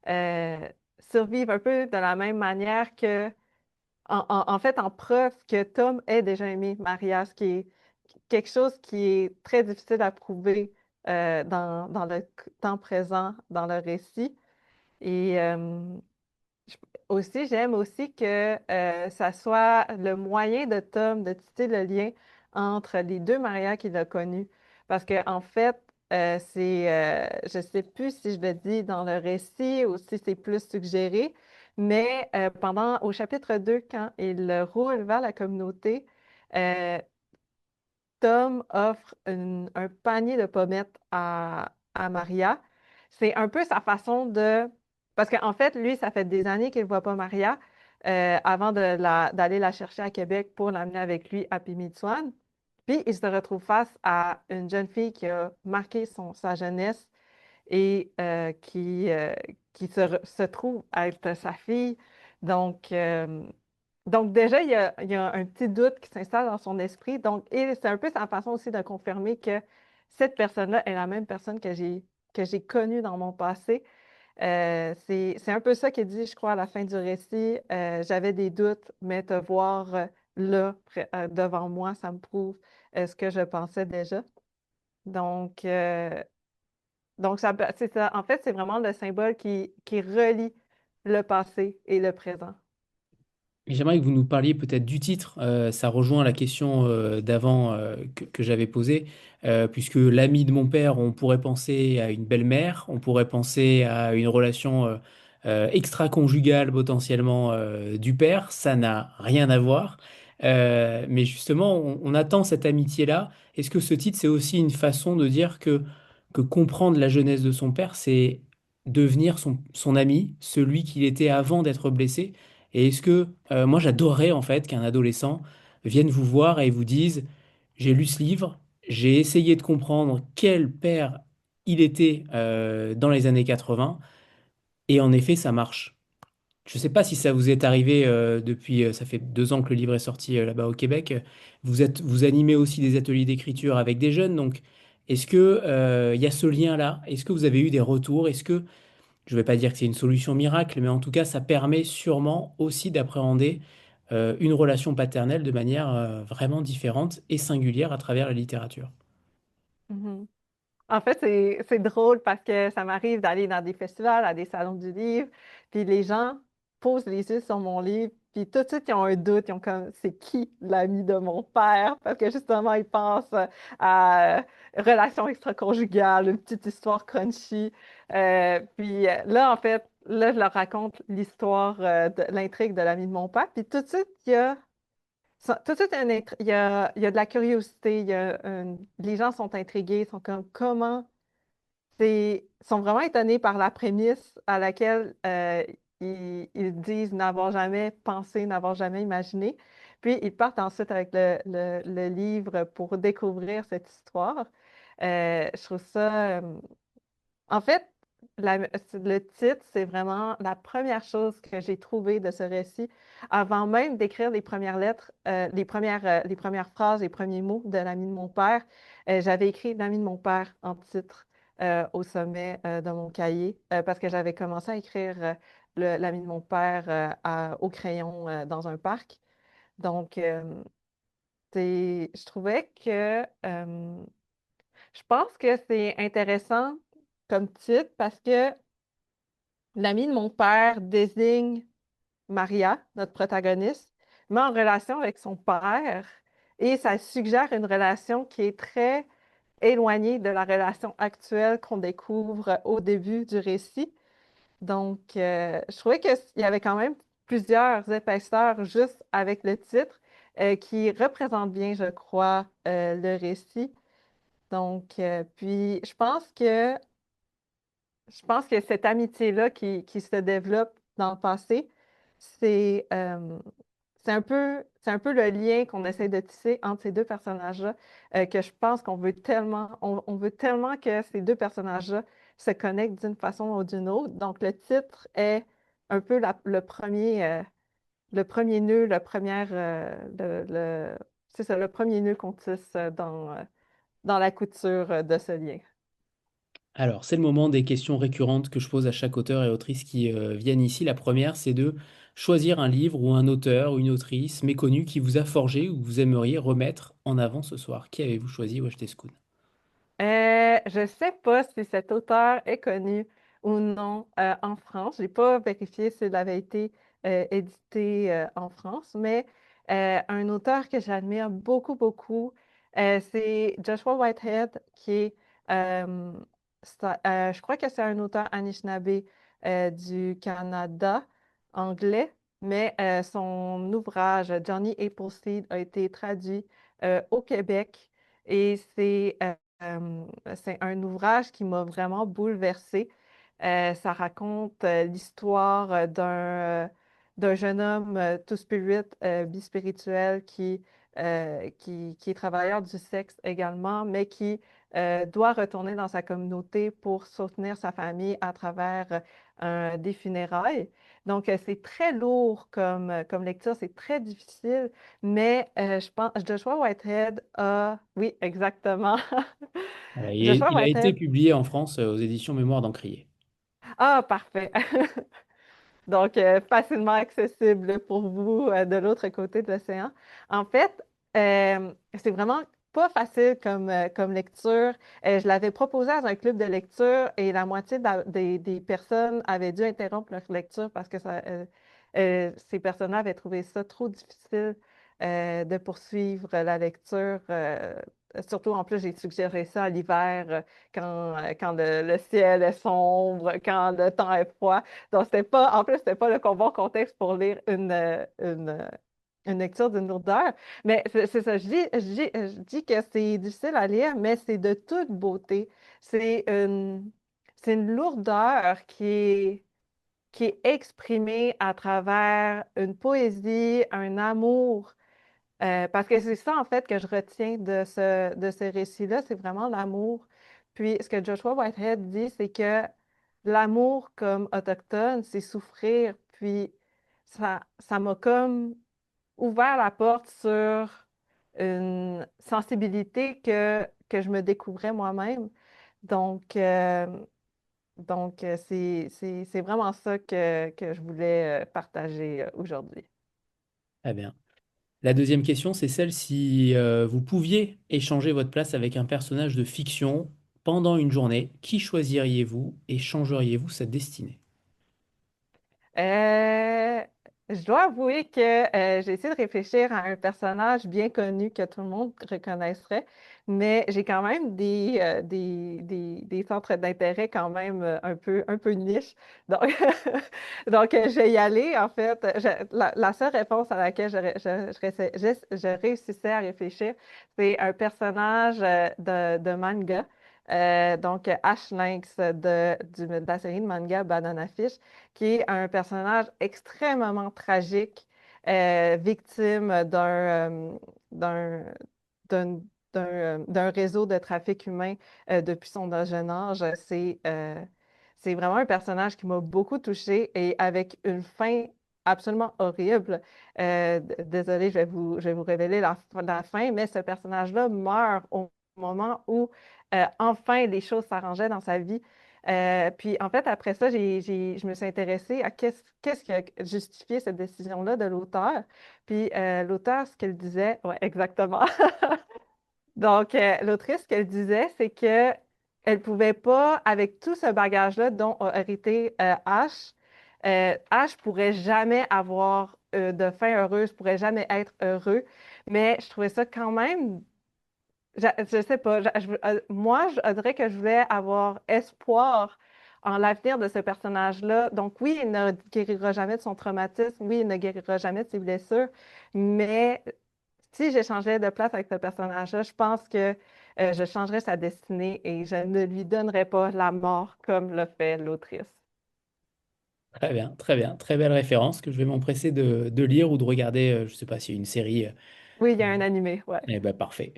euh, survive un peu de la même manière en fait, en preuve que Tom ait déjà aimé Maria, ce qui est quelque chose qui est très difficile à prouver dans le temps présent, dans le récit. Et je- aussi, j'aime aussi que ça soit le moyen de Tom de tisser le lien entre les deux Maria qu'il a connues. Parce que en fait, je ne sais plus si je le dis dans le récit ou si c'est plus suggéré, mais au chapitre 2, quand il roule vers la communauté, euh, Tom offre un panier de pommettes à Maria. C'est un peu sa façon de... Parce qu'en fait, lui, ça fait des années qu'il ne voit pas Maria avant d'aller la chercher à Québec pour l'amener avec lui à Pimitsouane. Puis, il se retrouve face à une jeune fille qui a marqué sa jeunesse et qui se trouve être sa fille. Donc, euh, donc déjà, il y a un petit doute qui s'installe dans son esprit. Donc, et c'est un peu sa façon aussi de confirmer que cette personne-là est la même personne que j'ai connue dans mon passé. C'est un peu ça qu'il dit, je crois, à la fin du récit. J'avais des doutes, mais te voir là, devant moi, ça me prouve ce que je pensais déjà. Donc, c'est ça. En fait, c'est vraiment le symbole qui relie le passé et le présent. Et j'aimerais que vous nous parliez peut-être du titre. Ça rejoint la question d'avant que j'avais posée, puisque l'ami de mon père, on pourrait penser à une belle-mère, on pourrait penser à une relation extra-conjugale potentiellement du père. Ça n'a rien à voir. Mais justement, on attend cette amitié-là. Est-ce que ce titre, c'est aussi une façon de dire que comprendre la jeunesse de son père, c'est devenir son ami, celui qu'il était avant d'être blessé? Et est-ce que moi j'adorerais en fait qu'un adolescent vienne vous voir et vous dise, j'ai lu ce livre, j'ai essayé de comprendre quel père il était dans les années 80 et en effet ça marche. Je ne sais pas si ça vous est arrivé depuis, ça fait 2 ans que le livre est sorti là-bas au Québec. Vous animez aussi des ateliers d'écriture avec des jeunes, donc est-ce que il y a ce lien-là? Est-ce que vous avez eu des retours? Est-ce que je ne vais pas dire que c'est une solution miracle, mais en tout cas, ça permet sûrement aussi d'appréhender une relation paternelle de manière vraiment différente et singulière à travers la littérature. Mhm. En fait, c'est drôle parce que ça m'arrive d'aller dans des festivals, à des salons du livre, puis les gens posent les yeux sur mon livre, puis tout de suite, ils ont un doute, ils ont comme, c'est qui l'ami de mon père? Parce que justement, ils pensent à relation extra-conjugale, une petite histoire crunchy. Là, en fait, là, je leur raconte l'histoire de l'intrigue de l'ami de mon père, puis tout de suite, tout de suite, il y a de la curiosité, les gens sont intrigués, sont comme comment sont vraiment étonnés par la prémisse à laquelle ils disent n'avoir jamais pensé, n'avoir jamais imaginé. Puis ils partent ensuite avec le livre pour découvrir cette histoire. Je trouve ça, en fait, le titre, c'est vraiment la première chose que j'ai trouvée de ce récit. Avant même d'écrire les premières lettres, les premières phrases, les premiers mots de l'ami de mon père, j'avais écrit l'ami de mon père en titre. au sommet de mon cahier parce que j'avais commencé à écrire l'ami de mon père au crayon dans un parc. Donc, je trouvais que je pense que c'est intéressant comme titre parce que l'ami de mon père désigne Maria, notre protagoniste, mais en relation avec son père et ça suggère une relation qui est très éloignée de la relation actuelle qu'on découvre au début du récit. Donc, je trouvais qu'il y avait quand même plusieurs épaisseurs juste avec le titre qui représente bien, je crois, le récit. Donc, puis je pense que cette amitié-là qui se développe dans le passé, c'est c'est un peu le lien qu'on essaie de tisser entre ces deux personnages-là, que je pense qu'on veut tellement, on veut tellement que ces deux personnages-là se connectent d'une façon ou d'une autre. Donc, le titre est un peu le premier nœud, c'est ça, le premier nœud qu'on tisse dans la couture de ce lien. Alors, c'est le moment des questions récurrentes que je pose à chaque auteur et autrice qui viennent ici. La première, c'est de choisir un livre ou un auteur ou une autrice méconnue qui vous a forgé ou que vous aimeriez remettre en avant ce soir. Qui avez-vous choisi, Wesh Skoun? Je ne sais pas si cet auteur est connu ou non en France. Je n'ai pas vérifié s'il avait été édité en France, mais un auteur que j'admire beaucoup, beaucoup, c'est Joshua Whitehead, qui est, euh, je crois que c'est un auteur Anishinaabe du Canada anglais, mais son ouvrage Johnny Appleseed a été traduit au Québec et c'est un ouvrage qui m'a vraiment bouleversée. Ça raconte l'histoire d'un jeune homme tout-spirit, bispirituel, qui est travailleur du sexe également, mais qui doit retourner dans sa communauté pour soutenir sa famille à travers des funérailles. Donc, c'est très lourd comme lecture, c'est très difficile, mais je pense, Joshua Whitehead a, oui, exactement. Voilà, Joshua il a été Whitehead. publié en France aux éditions Mémoire d'Encrier. Ah, parfait. Donc, facilement accessible pour vous de l'autre côté de l'océan. En fait, c'est vraiment pas facile comme lecture. Je l'avais proposé à un club de lecture et la moitié des personnes avaient dû interrompre leur lecture parce que ces personnes-là avaient trouvé ça trop difficile de poursuivre la lecture. Surtout, en plus, j'ai suggéré ça à l'hiver quand le ciel est sombre, quand le temps est froid. Donc, en plus, c'était pas le bon contexte pour lire une lecture d'une lourdeur. Mais c'est ça, je dis que c'est difficile à lire, mais c'est de toute beauté. C'est une, c'est une lourdeur qui est exprimée à travers une poésie, un amour. Parce que c'est ça, en fait, que je retiens de ce récit-là, c'est vraiment l'amour. Puis, ce que Joshua Whitehead dit, c'est que l'amour comme autochtone, c'est souffrir. Puis, ça m'a comme ouvert la porte sur une sensibilité que je me découvrais moi-même. Donc, c'est vraiment ça que je voulais partager aujourd'hui. Très bien. La deuxième question, c'est celle si vous pouviez échanger votre place avec un personnage de fiction pendant une journée, qui choisiriez-vous et changeriez-vous sa destinée? Euh, je dois avouer que j'ai essayé de réfléchir à un personnage bien connu que tout le monde reconnaîtrait, mais j'ai quand même des centres d'intérêt quand même un peu niche. Donc, je vais y aller. En fait, la seule réponse à laquelle je réussissais à réfléchir, c'est un personnage de manga. Donc, Ash Lynx de la série de manga Banana Fish qui est un personnage extrêmement tragique, victime d'un, d'un, d'un réseau de trafic humain depuis son jeune âge. C'est vraiment un personnage qui m'a beaucoup touchée et avec une fin absolument horrible. Désolée, je vais vous révéler la fin, mais ce personnage-là meurt au moment où enfin les choses s'arrangeaient dans sa vie. Puis en fait, après ça, je me suis intéressée à qu'est-ce qui a justifié cette décision-là de l'auteur. Puis l'auteur, ce qu'elle disait, ouais, exactement. Donc, l'autrice, ce qu'elle disait, c'est que elle pouvait pas, avec tout ce bagage-là dont a hérité H, H pourrait jamais avoir de fin heureuse, pourrait jamais être heureux. Mais je trouvais ça quand même, je sais pas, moi, je dirais que je voulais avoir espoir en l'avenir de ce personnage-là. Donc, oui, il ne guérira jamais de son traumatisme, oui, il ne guérira jamais de ses blessures, mais si j'échangeais de place avec ce personnage-là, je pense que je changerais sa destinée et je ne lui donnerais pas la mort comme l'a fait l'autrice. Très bien, très bien. Très belle référence que je vais m'empresser de lire ou de regarder, je ne sais pas s'il y a une série. Oui, il y a un animé, ouais. Eh ben, parfait.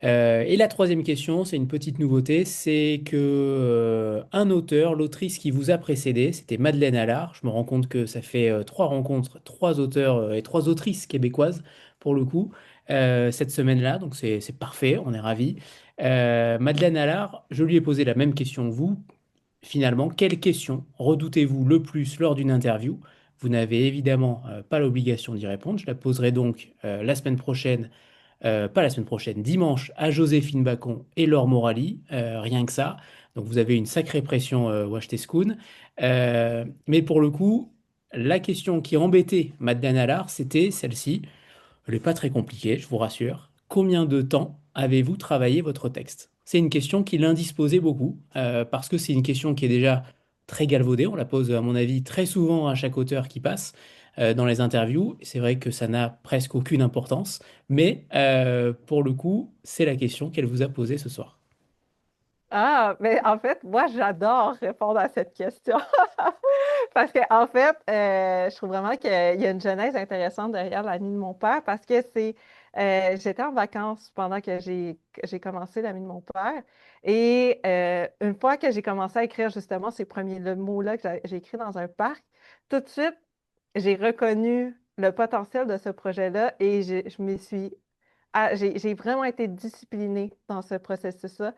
Et la troisième question, c'est une petite nouveauté, c'est que un auteur, l'autrice qui vous a précédé, c'était Madeleine Allard. Je me rends compte que ça fait trois rencontres, trois auteurs et trois autrices québécoises pour le coup cette semaine-là, donc c'est parfait, on est ravis. Madeleine Allard, je lui ai posé la même question que vous. Finalement, quelle question redoutez-vous le plus lors d'une interview? Vous n'avez évidemment pas l'obligation d'y répondre. Je la poserai donc la semaine prochaine, pas la semaine prochaine, dimanche à Joséphine Bacon et Laure Morali, rien que ça. Donc vous avez une sacrée pression, Washington. Mais pour le coup, la question qui embêtait Madeleine Allard, c'était celle-ci. Elle n'est pas très compliquée, je vous rassure. Combien de temps avez-vous travaillé votre texte? C'est une question qui l'indisposait beaucoup, parce que c'est une question qui est déjà très galvaudée. On la pose, à mon avis, très souvent à chaque auteur qui passe dans les interviews. C'est vrai que ça n'a presque aucune importance, mais pour le coup, c'est la question qu'elle vous a posée ce soir. Ah, mais en fait, moi, j'adore répondre à cette question. Parce que, en fait, je trouve vraiment qu'il y a une genèse intéressante derrière l'ami de mon père parce que j'étais en vacances pendant que j'ai commencé l'ami de mon père. Et une fois que j'ai commencé à écrire justement ces premiers mots-là que j'ai écrits dans un parc, tout de suite, j'ai reconnu le potentiel de ce projet-là et je m'y suis j'ai vraiment été disciplinée dans ce processus-là.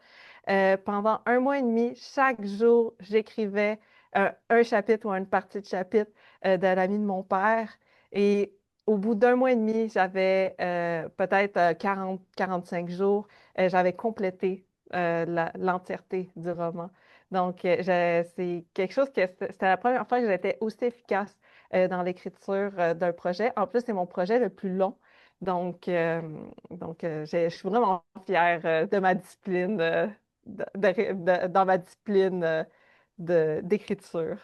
Pendant un mois et demi, chaque jour, j'écrivais un chapitre ou une partie de chapitre de l'ami de mon père. Et au bout d'un mois et demi, j'avais peut-être 45 jours, j'avais complété l'entièreté du roman. Donc, c'est quelque chose que c'était la première fois que j'étais aussi efficace dans l'écriture d'un projet. En plus, c'est mon projet le plus long. Donc, je suis vraiment fière de ma discipline, dans ma discipline d'écriture.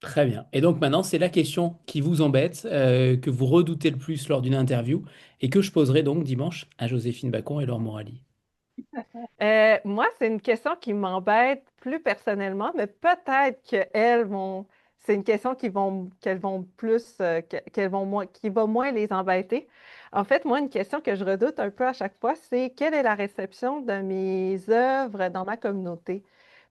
Très bien. Et donc maintenant, c'est la question qui vous embête, que vous redoutez le plus lors d'une interview, et que je poserai donc dimanche à Joséphine Bacon et Laure Morali. Moi, c'est une question qui m'embête plus personnellement, mais peut-être qu'elles vont, c'est une question qu'elles vont plus, qu'elles vont moins, qui va moins les embêter. En fait, moi, une question que je redoute un peu à chaque fois, c'est quelle est la réception de mes œuvres dans ma communauté?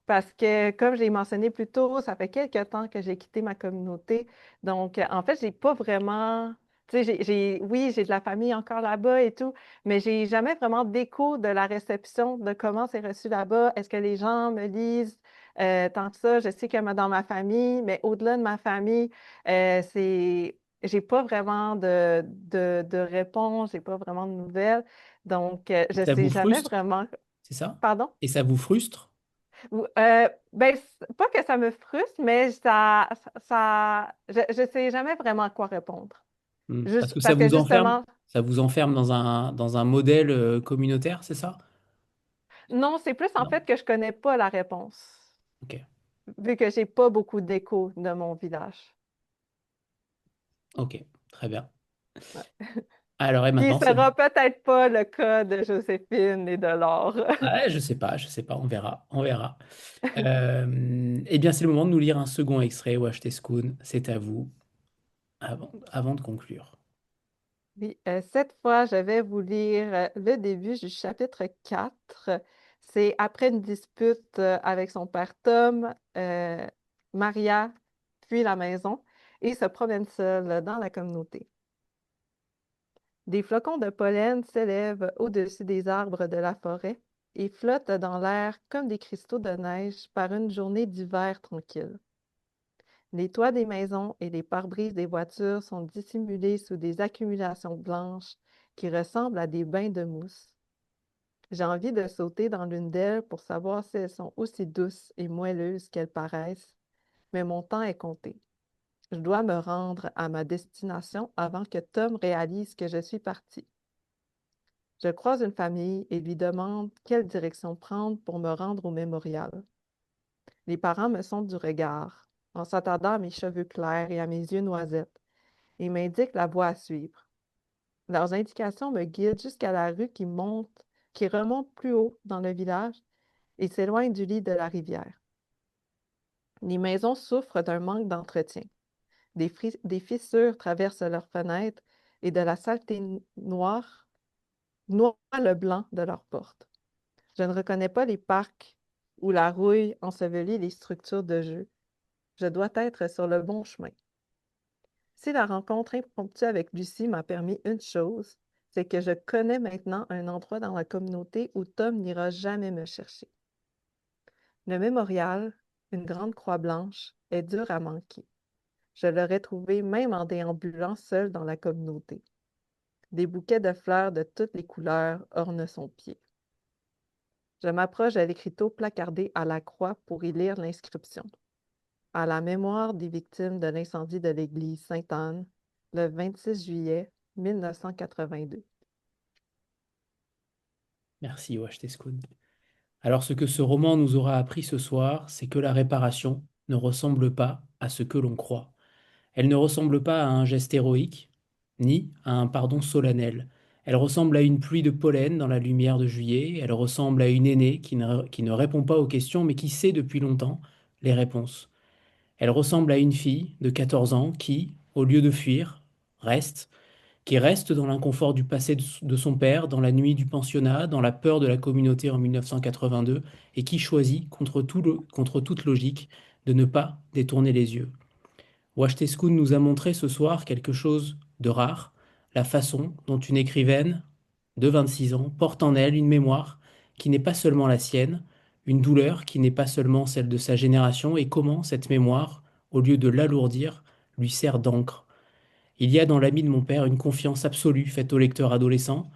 Parce que, comme je l'ai mentionné plus tôt, ça fait quelques temps que j'ai quitté ma communauté. Donc, en fait, j'ai pas vraiment, tu sais, oui, j'ai de la famille encore là-bas et tout, mais j'ai jamais vraiment d'écho de la réception de comment c'est reçu là-bas. Est-ce que les gens me lisent tant que ça? Je sais que dans ma famille, mais au-delà de ma famille, j'ai pas vraiment de réponse, j'ai pas vraiment de nouvelles. Donc, je Ça sais vous jamais frustre, vraiment. c'est ça? Pardon? Et ça vous frustre? Ben, pas que ça me frustre, mais je sais jamais vraiment quoi répondre. Parce Juste que parce que justement, ça vous enferme dans un modèle communautaire, c'est ça? non, c'est plus en Non. fait que je connais pas la réponse, Ok, vu que j'ai pas beaucoup d'écho de mon village. ok, très bien. Ouais. Alors, et Qui maintenant, c'est... sera peut-être pas le cas de Joséphine et de Laure. Ah, je sais pas, on verra, on verra. Eh bien, c'est le moment de nous lire un second extrait, Wash Tescoun, c'est à vous, avant de conclure. Oui, cette fois, je vais vous lire le début du chapitre 4. C'est après une dispute avec son père Tom, Maria fuit la maison et se promène seule dans la communauté. Des flocons de pollen s'élèvent au-dessus des arbres de la forêt. et flottent dans l'air comme des cristaux de neige par une journée d'hiver tranquille. Les toits des maisons et les pare-brises des voitures sont dissimulés sous des accumulations blanches qui ressemblent à des bains de mousse. J'ai envie de sauter dans l'une d'elles pour savoir si elles sont aussi douces et moelleuses qu'elles paraissent, mais mon temps est compté. Je dois me rendre à ma destination avant que Tom réalise que je suis partie. Je croise une famille et lui demande quelle direction prendre pour me rendre au mémorial. Les parents me sondent du regard, en s'attardant à mes cheveux clairs et à mes yeux noisettes, et m'indiquent la voie à suivre. Leurs indications me guident jusqu'à la rue qui remonte plus haut dans le village et s'éloigne du lit de la rivière. Les maisons souffrent d'un manque d'entretien. Des fissures traversent leurs fenêtres et de la saleté noire noie le blanc de leurs portes. Je ne reconnais pas les parcs où la rouille ensevelit les structures de jeu. Je dois être sur le bon chemin. Si la rencontre impromptue avec Lucie m'a permis une chose, c'est que je connais maintenant un endroit dans la communauté où Tom n'ira jamais me chercher. Le mémorial, une grande croix blanche, est dur à manquer. Je l'aurais trouvé même en déambulant seul dans la communauté. Des bouquets de fleurs de toutes les couleurs ornent son pied. Je m'approche de l'écriteau placardé à la croix pour y lire l'inscription. À la mémoire des victimes de l'incendie de l'église Sainte-Anne, le 26 juillet 1982. Merci, Washteskun. Alors, ce que ce roman nous aura appris ce soir, c'est que la réparation ne ressemble pas à ce que l'on croit. Elle ne ressemble pas à un geste héroïque, ni à un pardon solennel. Elle ressemble à une pluie de pollen dans la lumière de juillet, elle ressemble à une aînée qui ne répond pas aux questions, mais qui sait depuis longtemps les réponses. Elle ressemble à une fille de 14 ans qui, au lieu de fuir, reste, qui reste dans l'inconfort du passé de son père, dans la nuit du pensionnat, dans la peur de la communauté en 1982, et qui choisit, contre toute logique, de ne pas détourner les yeux. Washteskun nous a montré ce soir quelque chose de rare, la façon dont une écrivaine de 26 ans porte en elle une mémoire qui n'est pas seulement la sienne, une douleur qui n'est pas seulement celle de sa génération, et comment cette mémoire, au lieu de l'alourdir, lui sert d'encre. Il y a dans l'ami de mon père une confiance absolue faite au lecteur adolescent,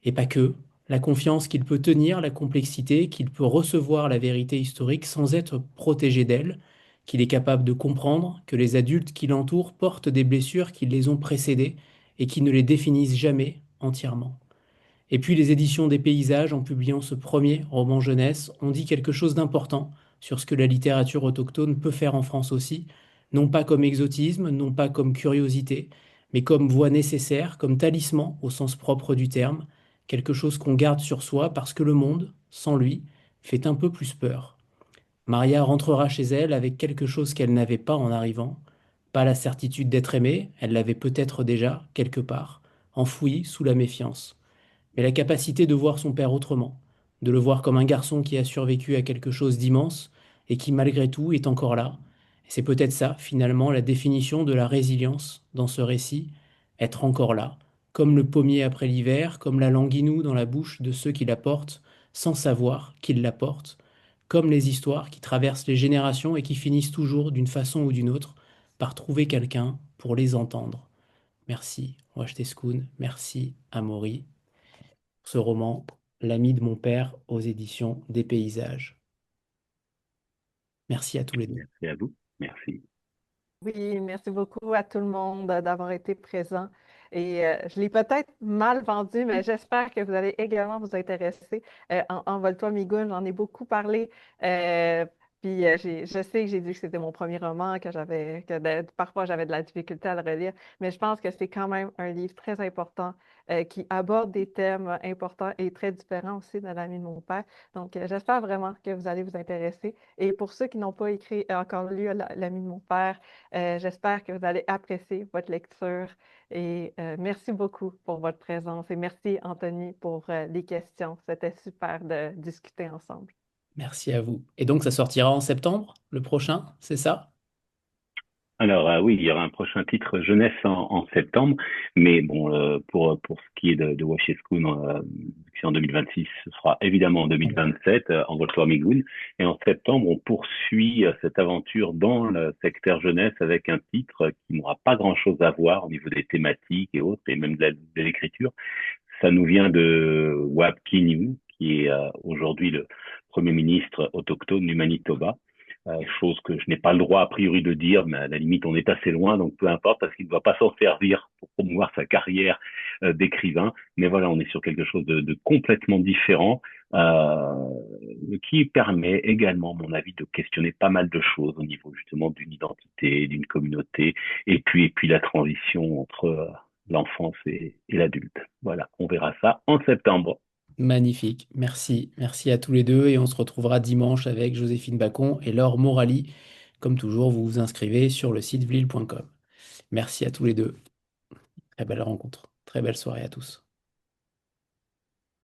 et pas que, la confiance qu'il peut tenir la complexité, qu'il peut recevoir la vérité historique sans être protégé d'elle, qu'il est capable de comprendre que les adultes qui l'entourent portent des blessures qui les ont précédés et qui ne les définissent jamais entièrement. Et puis les éditions des Paysages, en publiant ce premier roman jeunesse, ont dit quelque chose d'important sur ce que la littérature autochtone peut faire en France aussi, non pas comme exotisme, non pas comme curiosité, mais comme voie nécessaire, comme talisman au sens propre du terme, quelque chose qu'on garde sur soi parce que le monde, sans lui, fait un peu plus peur. Maria rentrera chez elle avec quelque chose qu'elle n'avait pas en arrivant, pas la certitude d'être aimée, elle l'avait peut-être déjà, quelque part, enfouie sous la méfiance, mais la capacité de voir son père autrement, de le voir comme un garçon qui a survécu à quelque chose d'immense et qui malgré tout est encore là. Et c'est peut-être ça, finalement, la définition de la résilience dans ce récit, être encore là, comme le pommier après l'hiver, comme la languinou dans la bouche de ceux qui la portent, sans savoir qu'ils la portent, comme les histoires qui traversent les générations et qui finissent toujours, d'une façon ou d'une autre, par trouver quelqu'un pour les entendre. Merci, Ouachtetskoun, merci, Amaury, ce roman, L'ami de mon père aux éditions des Paysages. Merci à tous les deux. Merci à vous. Merci. Oui, merci beaucoup à tout le monde d'avoir été présent. Et je l'ai peut-être mal vendu, mais j'espère que vous allez également vous intéresser. Envole-toi, Migoun, j'en ai beaucoup parlé. euh, puis je sais que j'ai dit que c'était mon premier roman, parfois j'avais de la difficulté à le relire, mais je pense que c'est quand même un livre très important qui aborde des thèmes importants et très différents aussi de l'ami de mon père. Donc, j'espère vraiment que vous allez vous intéresser. Et pour ceux qui n'ont pas écrit encore lu l'ami de mon père, j'espère que vous allez apprécier votre lecture et merci beaucoup pour votre présence et merci Anthony pour les questions. C'était super de discuter ensemble. Merci à vous. Et donc, ça sortira en septembre, le prochain, c'est ça? Alors oui, il y aura un prochain titre jeunesse en septembre, mais bon, pour ce qui est de Wash School, c'est en 2026, ce sera évidemment en 2027, en Migoun. Et en septembre, on poursuit cette aventure dans le secteur jeunesse avec un titre qui n'aura pas grand-chose à voir au niveau des thématiques et autres, et même de l'écriture. Ça nous vient de Wab Kinew, qui est aujourd'hui le Premier ministre autochtone du Manitoba. Chose que je n'ai pas le droit a priori de dire, mais à la limite on est assez loin, donc peu importe, parce qu'il ne va pas s'en servir pour promouvoir sa carrière d'écrivain. Mais voilà, on est sur quelque chose de complètement différent, qui permet également, à mon avis, de questionner pas mal de choses au niveau justement d'une identité, d'une communauté, et puis la transition entre l'enfance et l'adulte. Voilà, on verra ça en septembre. Magnifique. Merci. Merci à tous les deux et on se retrouvera dimanche avec Joséphine Bacon et Laure Morali. Comme toujours, vous vous inscrivez sur le site vlil.com. Merci à tous les deux. Très belle rencontre. Très belle soirée à tous.